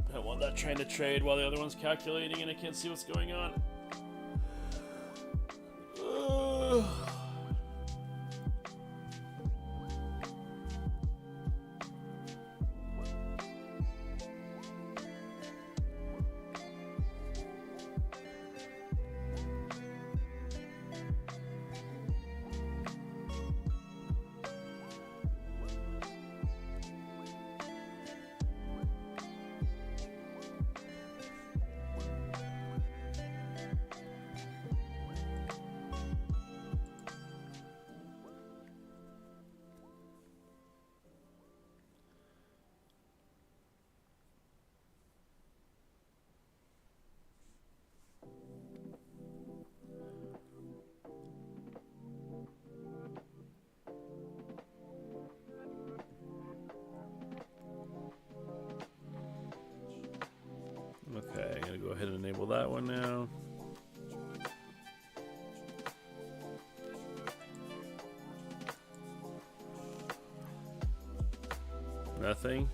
I don't want that trying to trade while the other one's calculating and I can't see what's going on. Okay, I'm gonna go ahead and enable that one now. Nothing.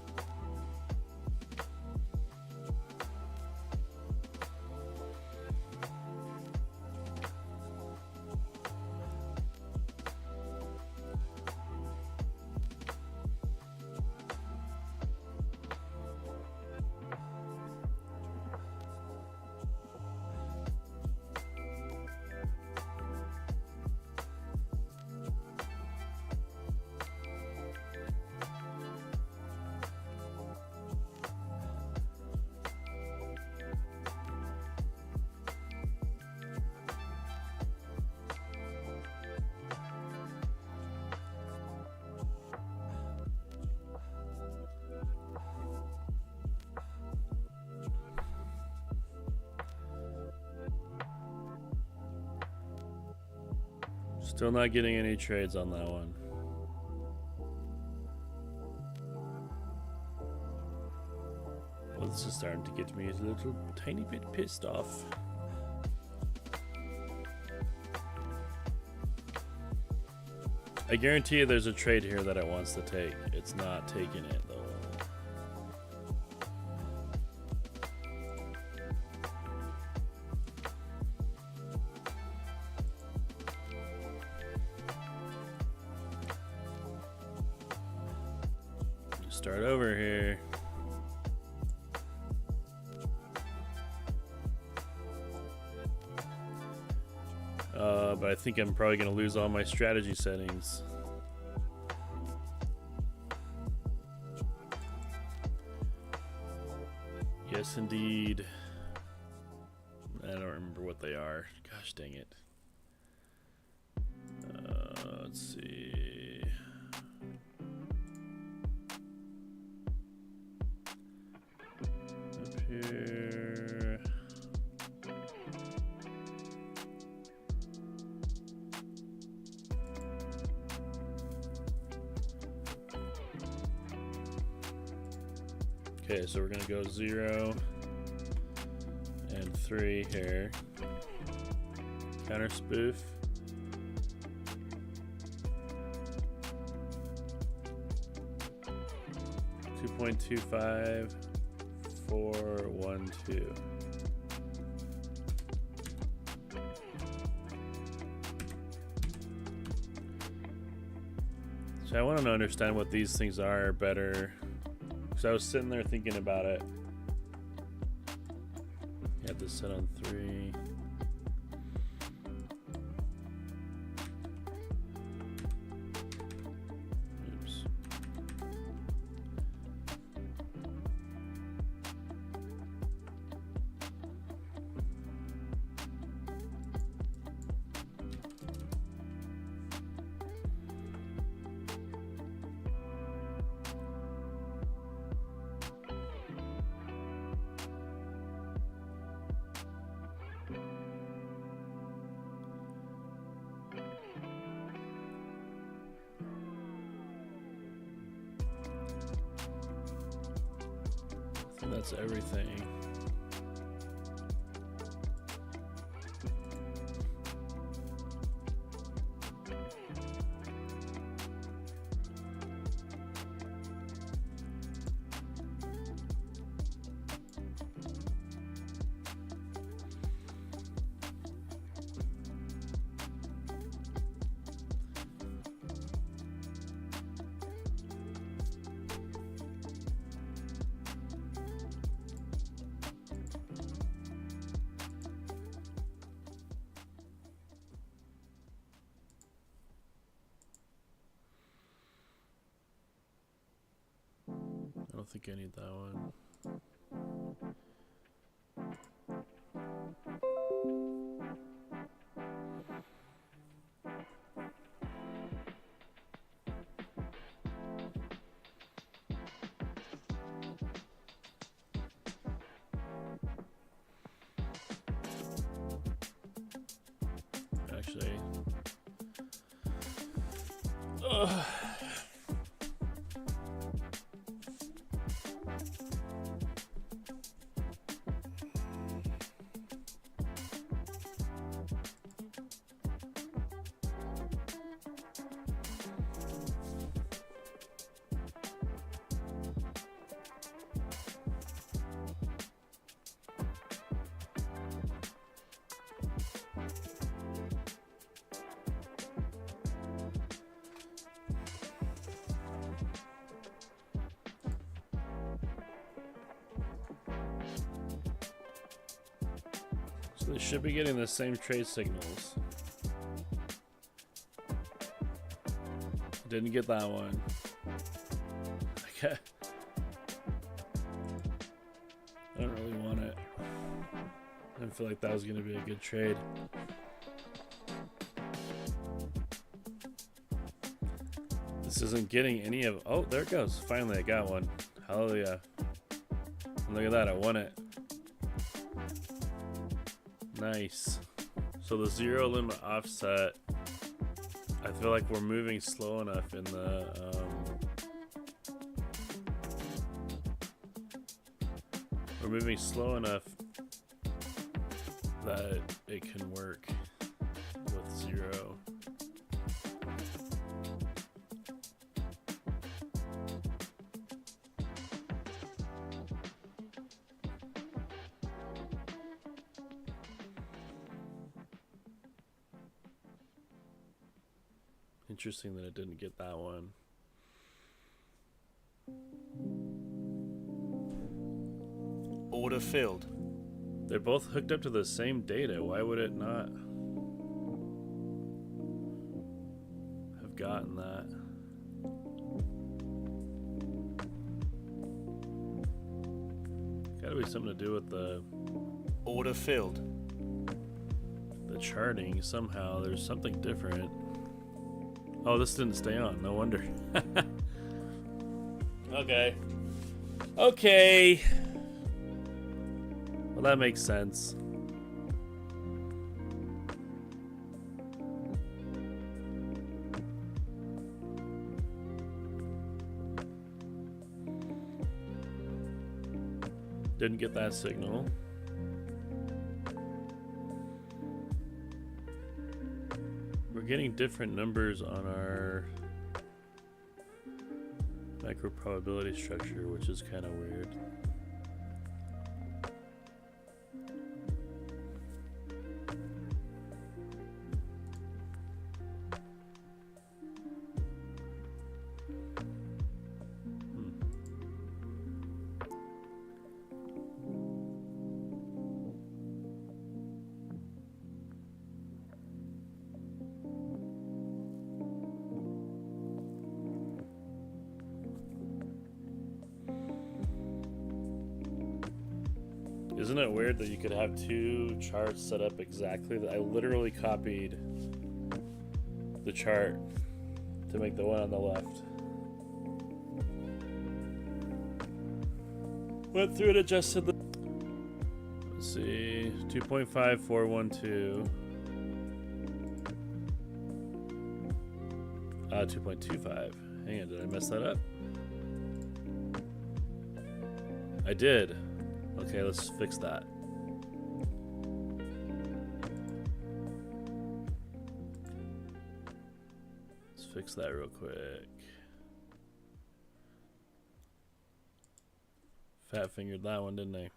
Still not getting any trades on that one. Well, this is starting to get me a little tiny bit pissed off. I guarantee you there's a trade here that it wants to take. It's not taking it though. Start over here. But I think I'm probably going to lose all my strategy settings. Yes, indeed. I don't remember what they are. Gosh dang it. Let's see. Up here. Okay, so we're gonna go 0 and 3 here. Counter spoof. .25 412. So I want to understand what these things are better. Because I was sitting there thinking about it. You have this set on 3. And that's everything. I don't think I need that one. Actually, ugh. So they should be getting the same trade signals. Didn't get that one. Okay. I don't really want it. I didn't feel like that was going to be a good trade. This isn't getting any of... Oh, there it goes. Finally, I got one. Hallelujah. And look at that. I won it. Nice. So the zero limit offset, I feel like we're moving slow enough in the we're moving slow enough that it can work with zero. Interesting that it didn't get that one. Order filled. They're both hooked up to the same data. Why would it not have gotten that? Gotta be something to do with the Order filled. charting somehow. There's something different. Oh, this didn't stay on. No wonder. Okay. Okay. Well, that makes sense. Didn't get that signal. We're getting different numbers on our micro probability structure, which is kind of weird. Isn't it weird that you could have two charts set up exactly? I literally copied the chart to make the one on the left. Went through and adjusted the... Let's see, 2.5412. 2.25. Hang on, did I mess that up? I did. Okay, let's fix that. Let's fix that real quick. Fat fingered that one, didn't I?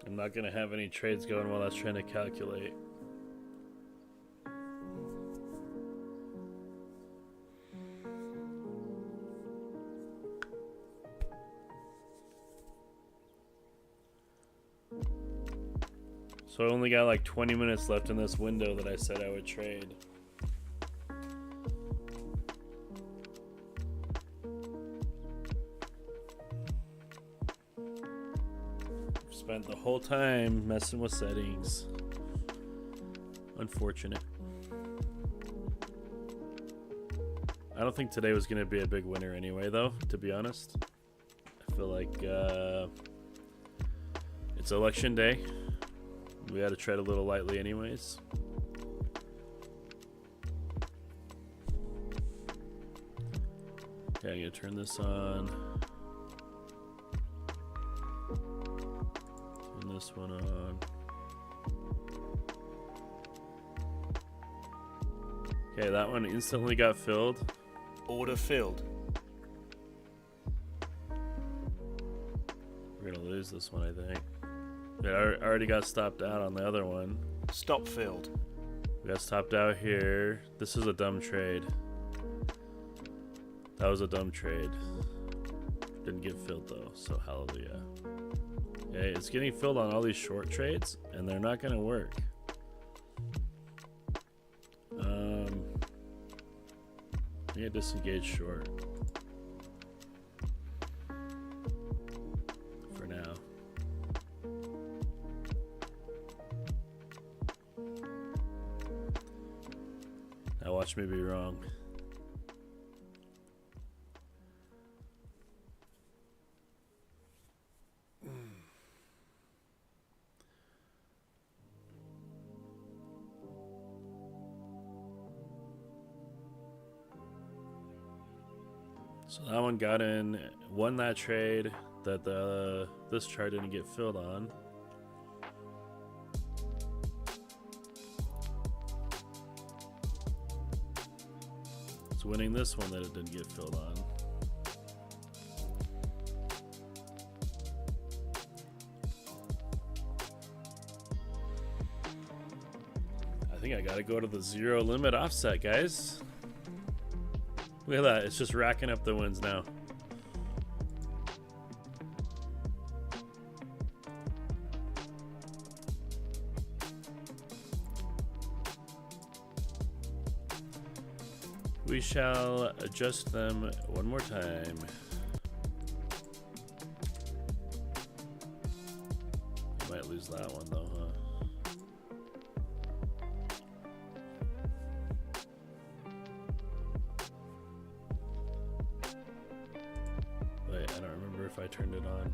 I'm not gonna have any trades going while I was trying to calculate. So I only got like 20 minutes left in this window that I said I would trade. Spent the whole time messing with settings. Unfortunate. I don't think today was going to be a big winner anyway, though, to be honest. I feel like it's election day. We had to tread a little lightly anyways. Okay, I'm going to turn this on. Turn this one on. Okay, that one instantly got filled. Order filled. We're going to lose this one, I think. Yeah, I already got stopped out on the other one. Stop filled. We got stopped out here. This is a dumb trade. That was a dumb trade. Didn't get filled though, so hallelujah. Okay, it's getting filled on all these short trades, and they're not gonna work. I get disengaged short. For now. Now watch me be wrong. So that one got in, won that trade that this chart didn't get filled on. It's winning this one that it didn't get filled on. I think I gotta go to the zero limit offset, guys. Look at that, it's just racking up the wins now. We shall adjust them one more time. I might lose that one though, huh? Wait, I don't remember if I turned it on.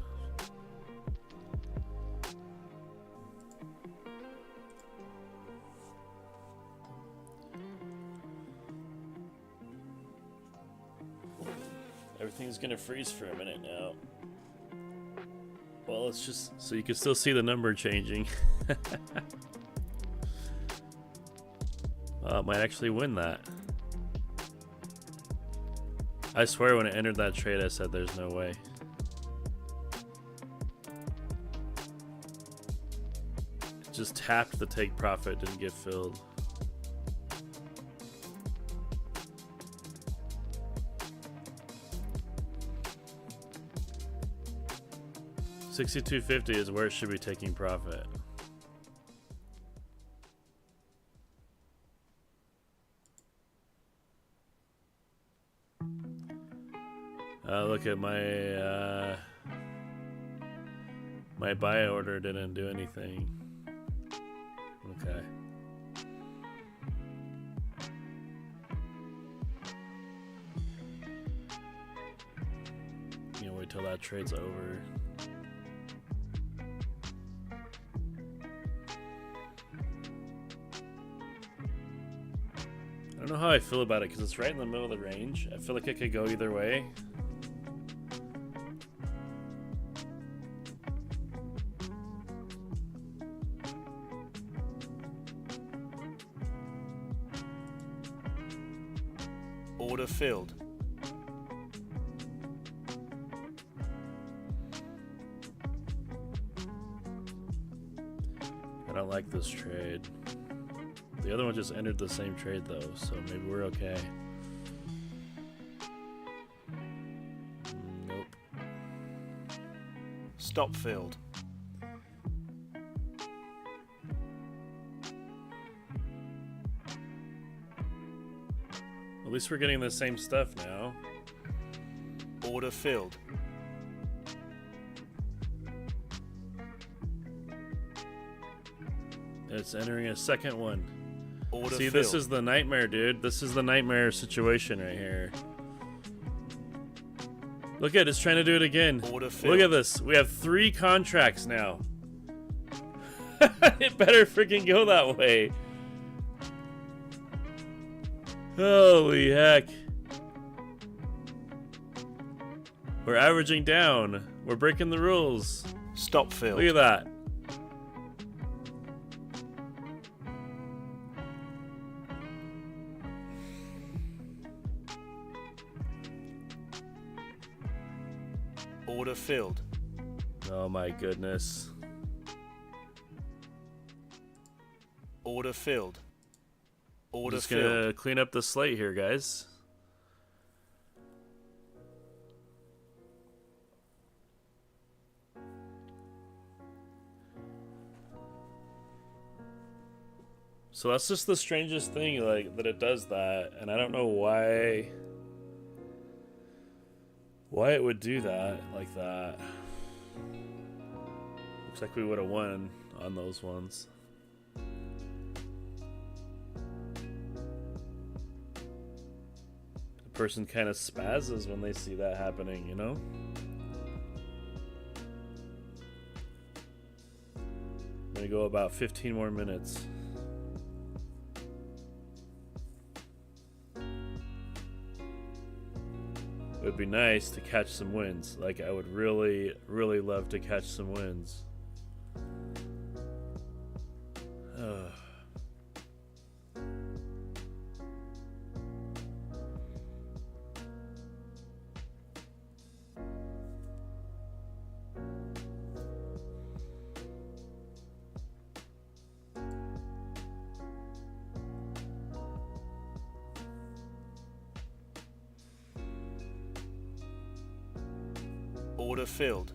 Everything's gonna freeze for a minute now. Well, it's just so you can still see the number changing. It might actually win that. I swear when I entered that trade I said there's no way. It just tapped the take profit, didn't get filled. $62.50 is where it should be taking profit. Look at my my buy order didn't do anything. Okay. You know, wait till that trade's over. I don't know how I feel about it because it's right in the middle of the range. I feel like it could go either way. Order filled. I don't like this trade. The other one just entered the same trade though, so maybe we're okay. Nope. Stop filled. At least we're getting the same stuff now. Order filled. It's entering a second one. Order See, filled. this is the nightmare, dude. This is the nightmare situation right here. Look at it, it's trying to do it again. Order filled. Look at this. We have 3 contracts now. It better freaking go that way. Holy heck. We're averaging down. We're breaking the rules. Stop filled. Look at that. Order filled. Oh my goodness. Order filled. Order Just filled. gonna clean up the slate here, guys. So that's just the strangest thing, like, that it does that, and I don't know why it would do that like that. Looks like we would have won on those ones. The person kind of spazzes when they see that happening, you know? I'm gonna go about 15 more minutes. It would be nice to catch some wins. Like, I would really, really love to catch some wins. Order filled.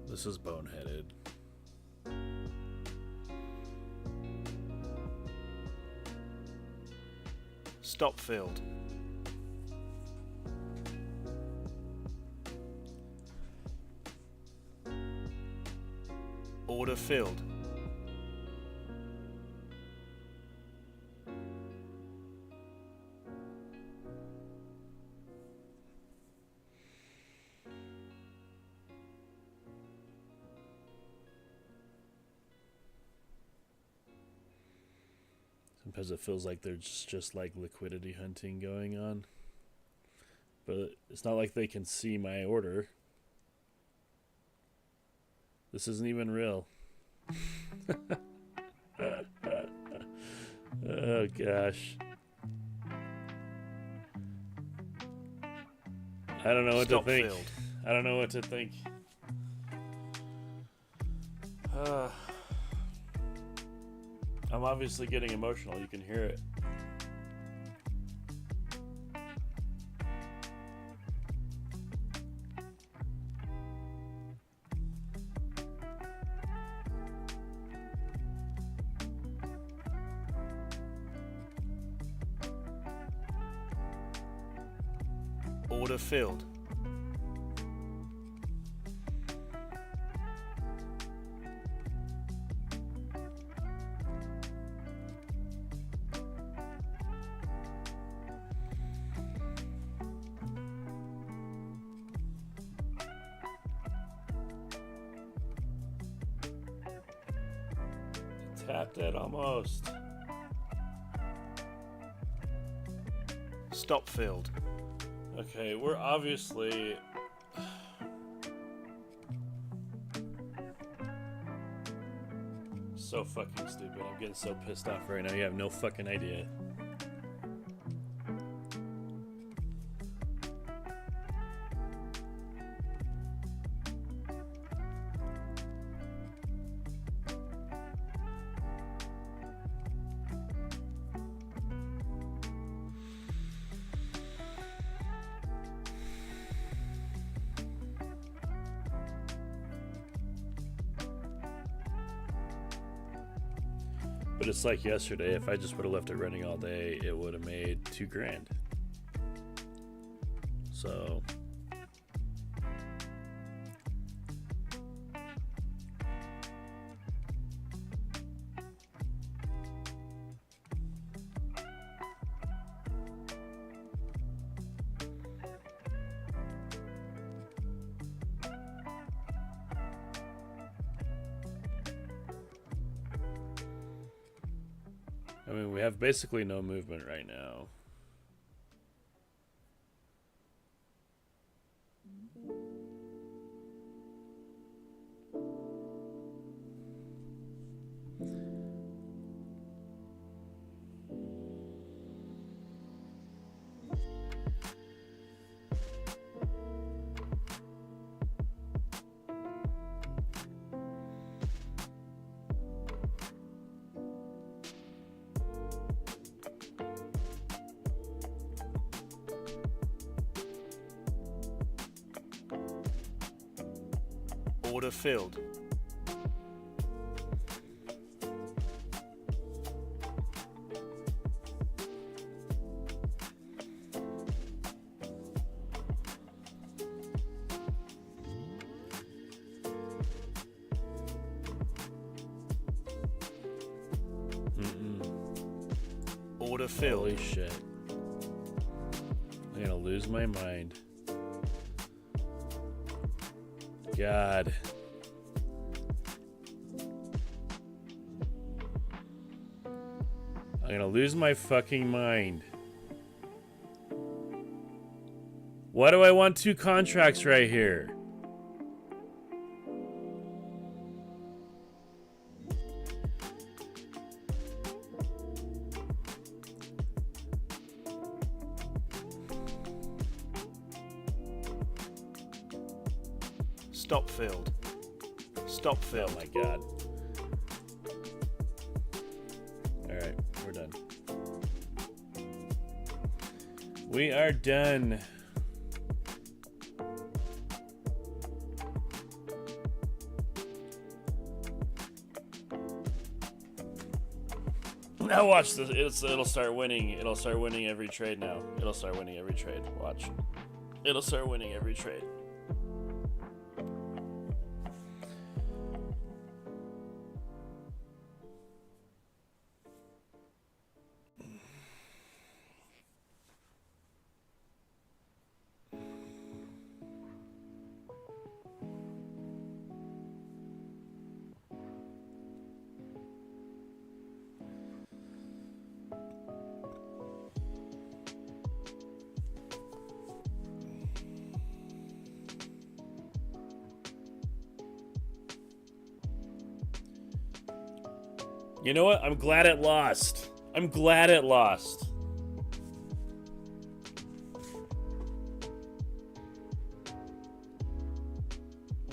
This is boneheaded. Stop filled. Order filled. Sometimes it feels like there's just like liquidity hunting going on. But it's not like they can see my order. This isn't even real. Oh gosh. I don't know what Stop to think. filled. I don't know what to think. I'm obviously getting emotional. You can hear it. Order filled. Tapped it almost. Stop field. Okay, we're obviously... so fucking stupid. I'm getting so pissed off right now. You have no fucking idea. But it's like yesterday, if I just would have left it running all day, it would have made $2,000. So I mean, we have basically no movement right now. Order filled. Order filled. Holy shit. I'm gonna lose my mind. God. I'm gonna lose my fucking mind. Why do I want 2 contracts right here? Stop field. Stop Oh field. my god. Alright, we're done. We are done. Now watch this. It'll start winning. It'll start winning every trade now. It'll start winning every trade. Watch. It'll start winning every trade. You know what? I'm glad it lost. I'm glad it lost.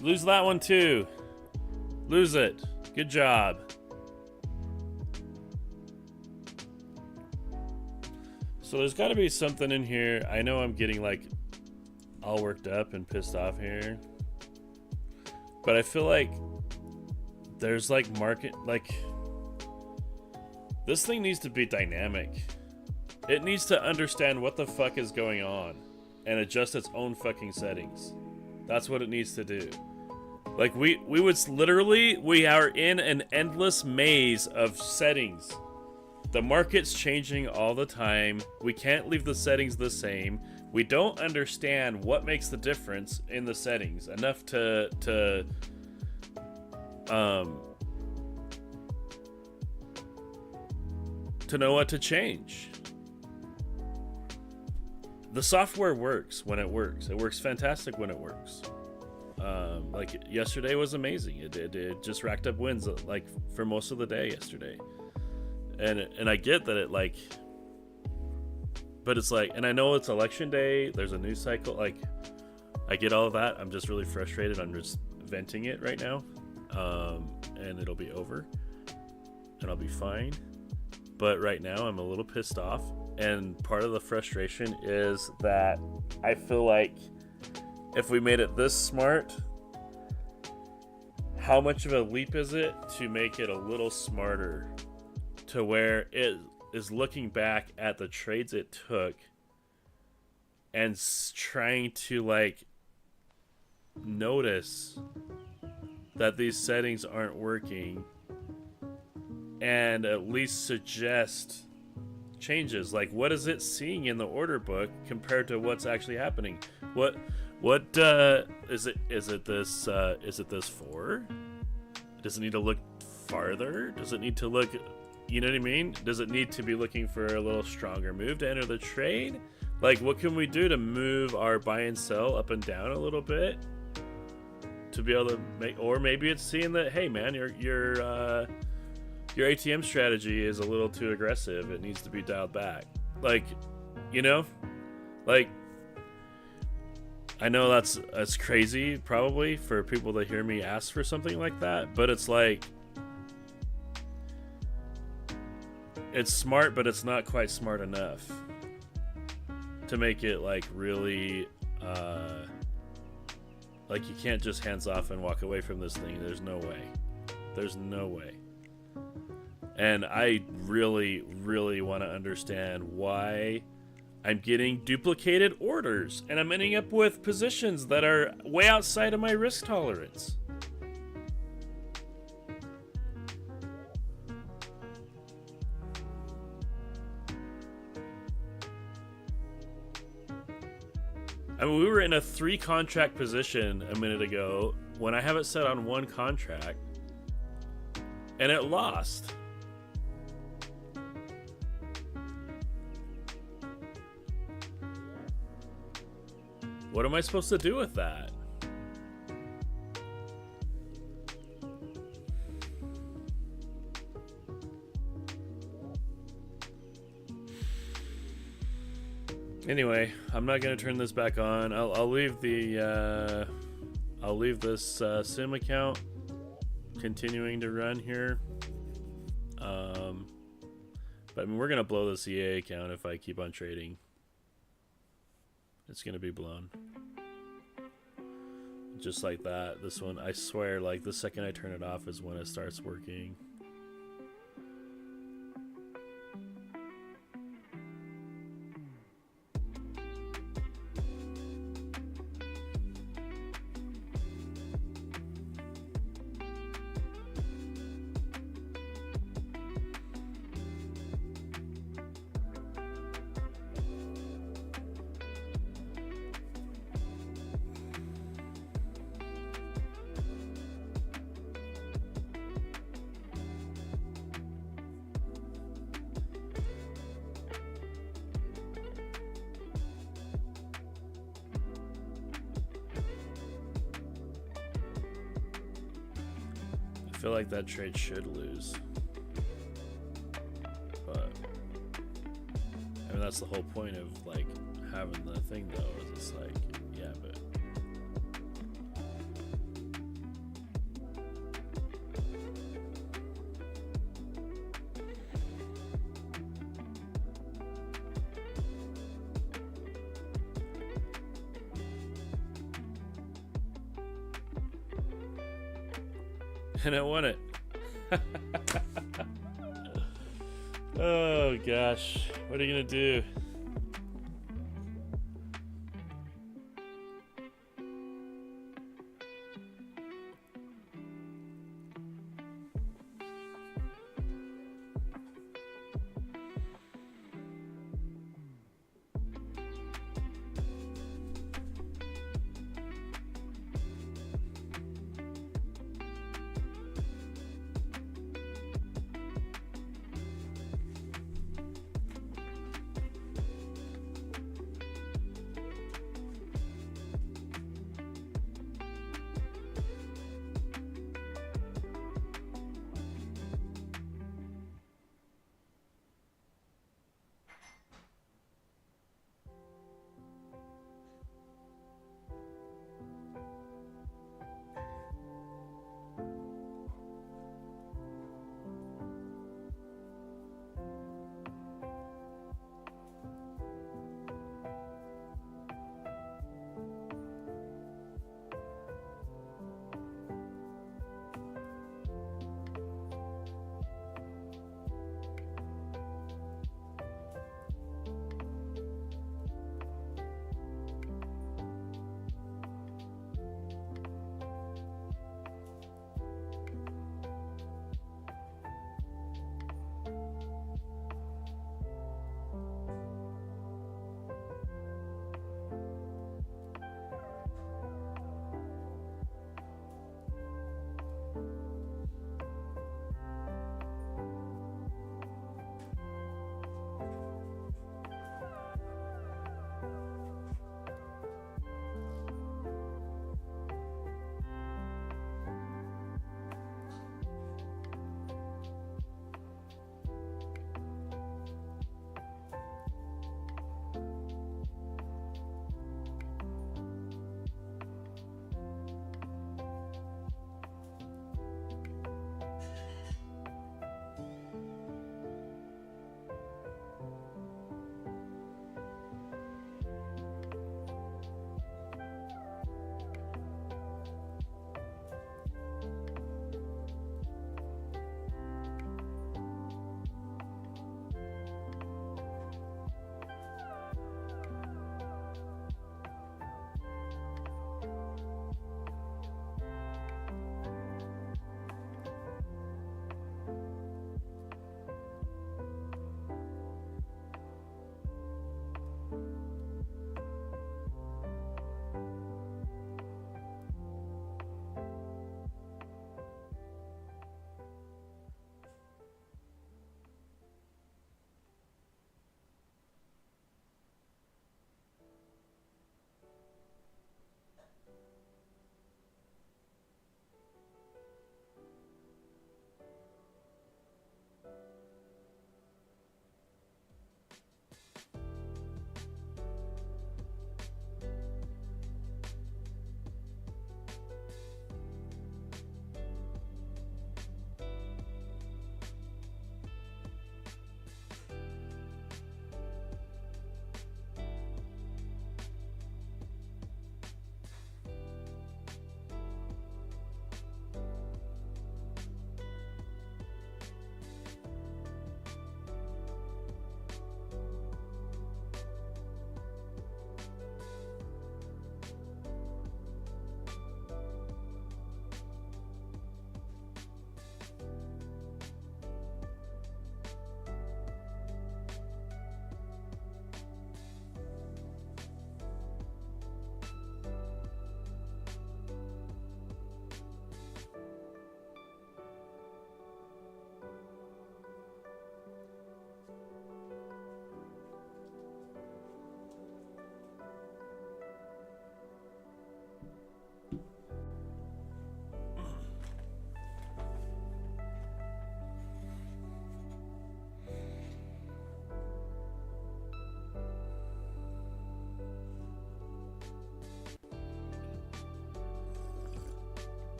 Lose that one too. Lose it. Good job. So there's got to be something in here. I know I'm getting like all worked up and pissed off here. But I feel like there's like market, like this thing needs to be dynamic. It needs to understand what the fuck is going on and adjust its own fucking settings. That's what it needs to do. Like we would literally, we are in an endless maze of settings. The market's changing all the time. We can't leave the settings the same. We don't understand what makes the difference in the settings enough to know what to change. the software works when it works. It works fantastic when it works. Like yesterday was amazing. It just racked up wins like for most of the day yesterday. And I get that it like, but it's like, and I know it's election day. There's a news cycle. Like, I get all of that. I'm just really frustrated. I'm just venting it right now, and it'll be over, and I'll be fine. But right now, I'm a little pissed off, and part of the frustration is that I feel like if we made it this smart, how much of a leap is it to make it a little smarter, to where it is looking back at the trades it took and trying to like notice that these settings aren't working and at least suggest changes. Like, what is it seeing in the order book compared to what's actually happening? What is it? Is it this 4? Does it need to look farther? Does it need to look, you know what I mean? Does it need to be looking for a little stronger move to enter the trade? Like, what can we do to move our buy and sell up and down a little bit to be able to make, or maybe it's seeing that, hey man, your ATM strategy is a little too aggressive. It needs to be dialed back. Like, you know, like, I know that's crazy probably for people to hear me ask for something like that, but it's like, it's smart, but it's not quite smart enough to make it like really, like you can't just hands off and walk away from this thing. There's no way. There's no way. And I really, really want to understand why I'm getting duplicated orders and I'm ending up with positions that are way outside of my risk tolerance. I mean, we were in a 3-contract position a minute ago when I have it set on 1 contract and it lost. What am I supposed to do with that? Anyway, I'm not gonna turn this back on. I'll leave the I'll leave this sim account continuing to run here. But I mean, we're gonna blow this EA account if I keep on trading. It's gonna be blown. Just like that. This one, I swear, like the second I turn it off is when it starts working. I feel like that trade should lose. But I mean, that's the whole point of like having the thing though, is it's like, yeah, but and I won it. Oh gosh, what are you gonna do?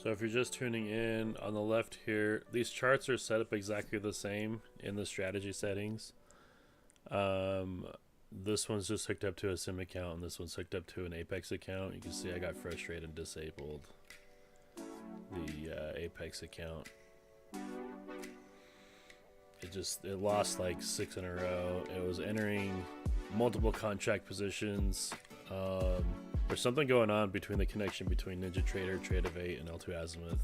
So if you're just tuning in, on the left here, these charts are set up exactly the same in the strategy settings. This one's just hooked up to a sim account, and this one's hooked up to an Apex account. You can see I got frustrated and disabled the Apex account. It lost like 6 in a row. It was entering multiple contract positions. There's something going on between the connection between NinjaTrader, Trade8, and L2 Azimuth,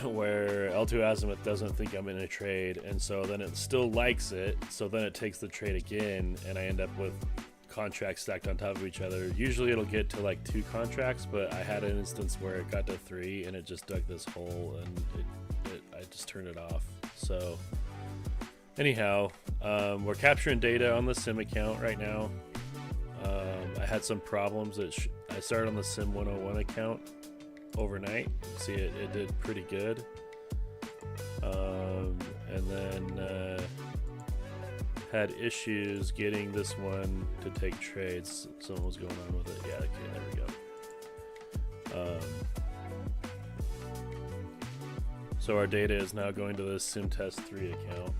where L2 Azimuth doesn't think I'm in a trade, and so then it still likes it, so then it takes the trade again, and I end up with contracts stacked on top of each other. Usually it'll get to like 2 contracts, but I had an instance where it got to 3, and it just dug this hole, and I just turned it off. So anyhow, we're capturing data on the sim account right now. I had some problems. I started on the Sim 101 account overnight. See, it did pretty good. And then had issues getting this one to take trades. Something was going on with it. Yeah, okay, there we go. So our data is now going to the SimTest 3 account.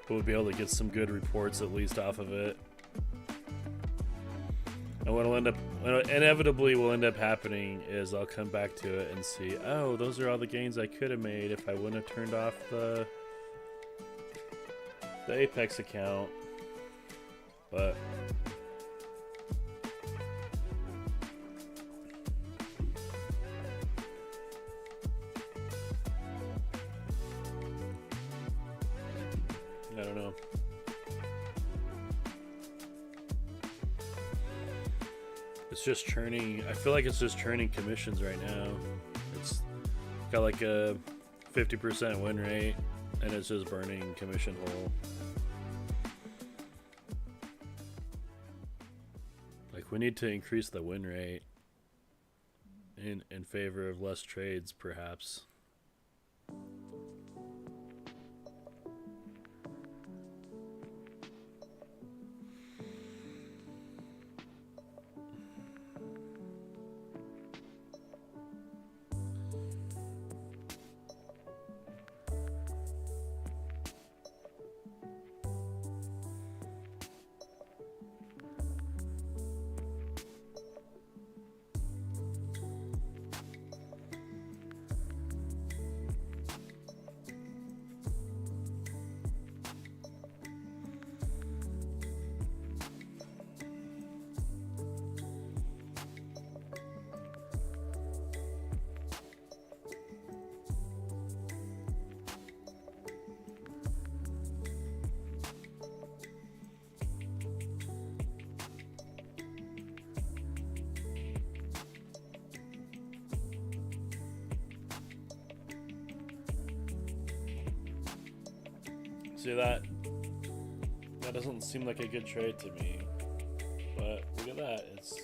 We'll be able to get some good reports at least off of it. And what'll inevitably will end up happening is I'll come back to it and see, oh, those are all the gains I could have made if I wouldn't have turned off the Apex account. But I don't know. It's just churning. I feel like it's just churning commissions right now. It's got like a 50% win rate, and it's just burning commission hole. Like, we need to increase the win rate in favor of less trades, perhaps. See, that doesn't seem like a good trade to me, but look at that, it's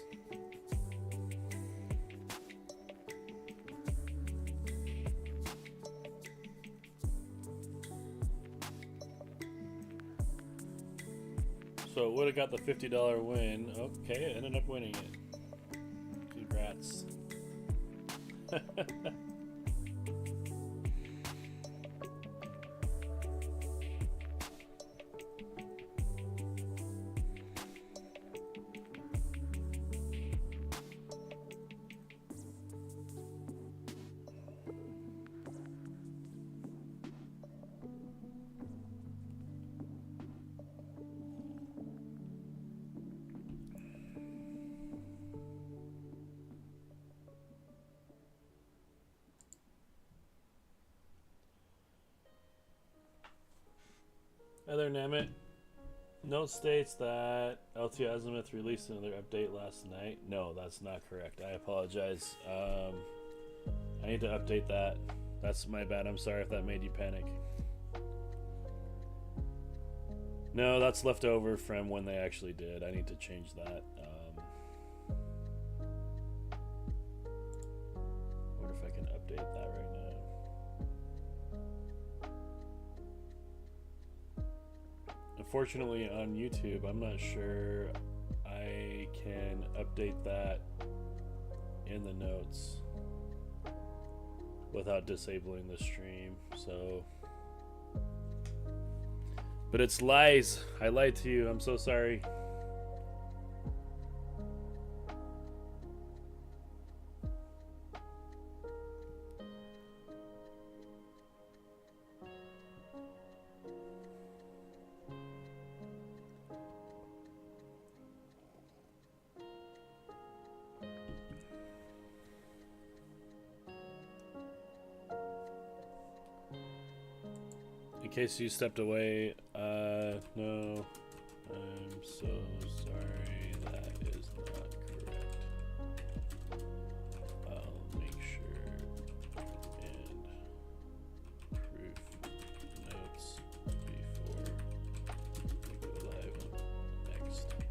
so it would have got the $50 win. Okay, it ended up winning it. Congrats. Other Nemit, note states that L2 Azimuth released another update last night. No, that's not correct. I apologize. I need to update that. That's my bad. I'm sorry if that made you panic. No, that's left over from when they actually did. I need to change that. What if I can update that right now? unfortunately on YouTube, I'm not sure I can update that in the notes without disabling the stream. So, but it's lies. I lied to you. I'm so sorry. In case you stepped away, no, I'm so sorry, that is not correct. I'll make sure and proof notes before we go live on next time.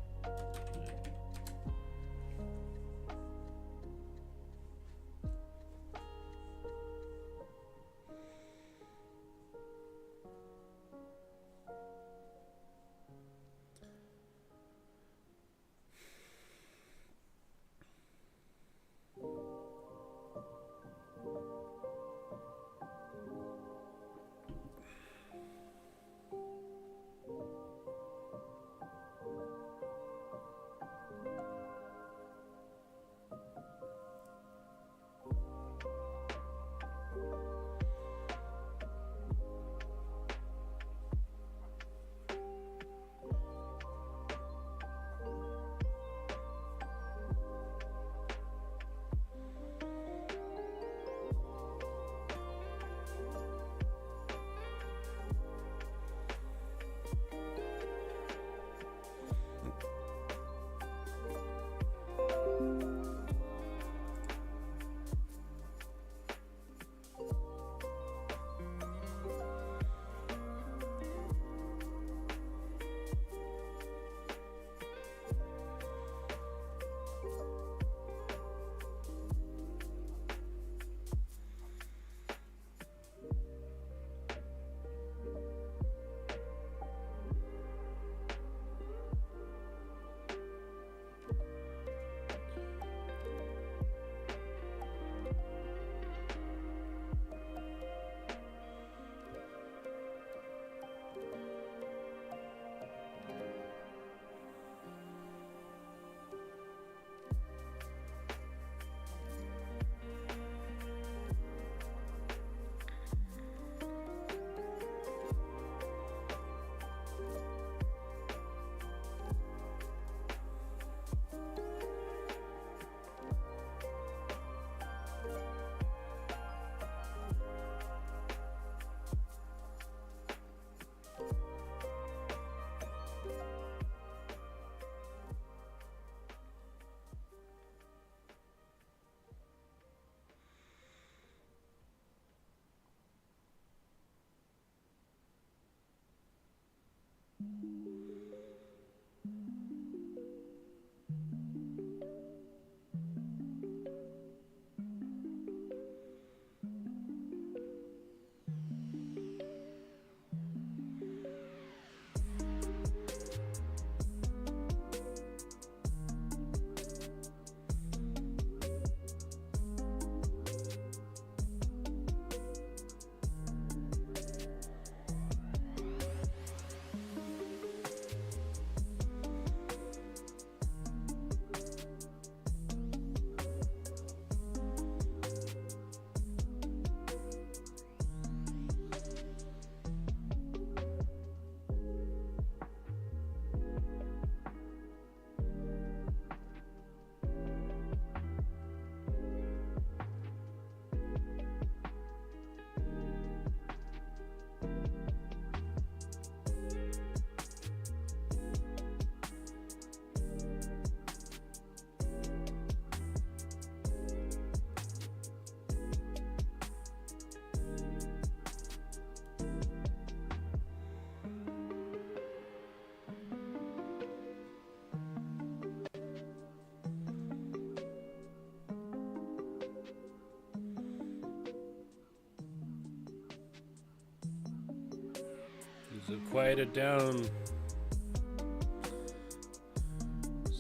So quiet it down.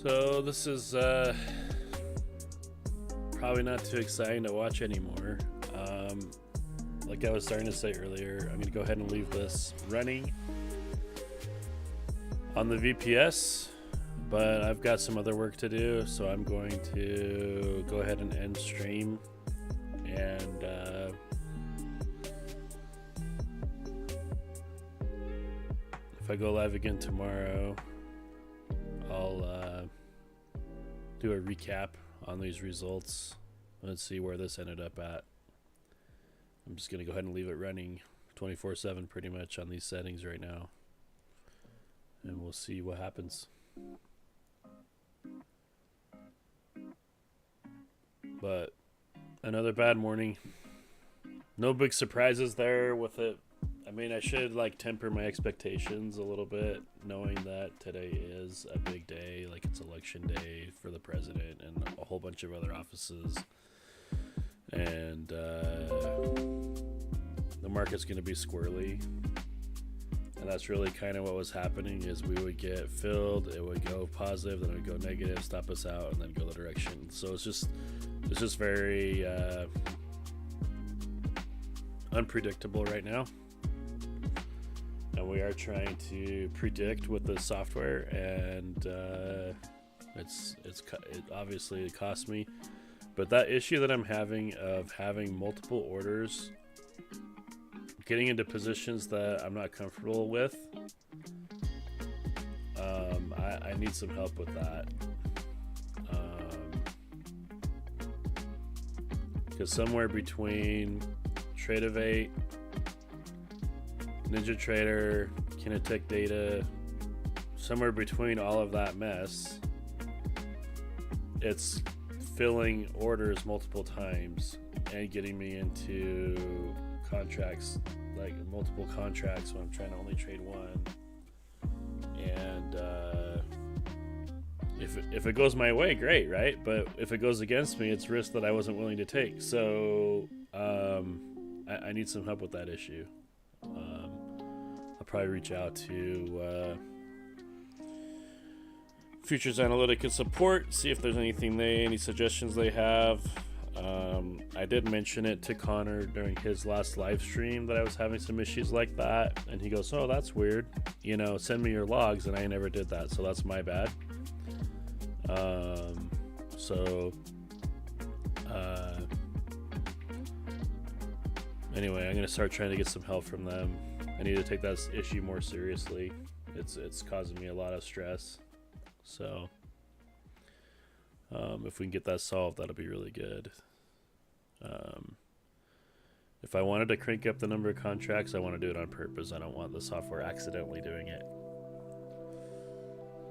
So this is probably not too exciting to watch anymore. Like I was starting to say earlier, I'm going to go ahead and leave this running on the VPS, but I've got some other work to do, so I'm going to go ahead and end stream, and if I go live again tomorrow, I'll do a recap on these results. Let's see where this ended up at. I'm just going to go ahead and leave it running 24/7 pretty much on these settings right now, and we'll see what happens. But another bad morning. No big surprises there with it. I mean, I should like temper my expectations a little bit, knowing that today is a big day, like it's election day for the president and a whole bunch of other offices. And the market's going to be squirrely, and that's really kind of what was happening. Is we would get filled, it would go positive, then it would go negative, stop us out, and then go the direction. So it's just very unpredictable right now, and we are trying to predict with the software, and it obviously cost me. But that issue that I'm having of having multiple orders, getting into positions that I'm not comfortable with, I need some help with that. Because somewhere between Trade-Evate, NinjaTrader, Kinetic Data, somewhere between all of that mess, it's filling orders multiple times and getting me into contracts, like multiple contracts when I'm trying to only trade one. And if it goes my way, great, right? But if it goes against me, it's risk that I wasn't willing to take. So I need some help with that issue. I'll probably reach out to Futures Analytica support, see if there's any suggestions they have. I did mention it to Connor during his last live stream that I was having some issues like that, and he goes, "Oh, that's weird. You know, send me your logs," and I never did that, so that's my bad. Anyway, I'm gonna start trying to get some help from them. I need to take that issue more seriously. It's causing me a lot of stress. So if we can get that solved, that'll be really good. If I wanted to crank up the number of contracts, I want to do it on purpose. I don't want the software accidentally doing it.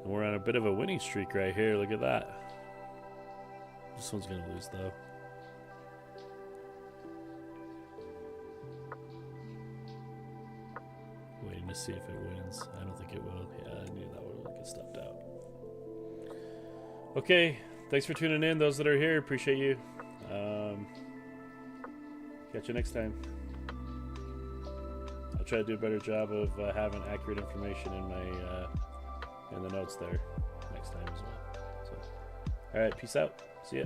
And we're on a bit of a winning streak right here. Look at that. This one's going to lose, though. Waiting to see if it wins. I don't think it will. Yeah, I knew that one would get stuffed out. Okay, thanks for tuning in. Those that are here, appreciate you. Catch you next time. I'll try to do a better job of having accurate information in my in the notes there next time as well. So, all right, peace out. See ya.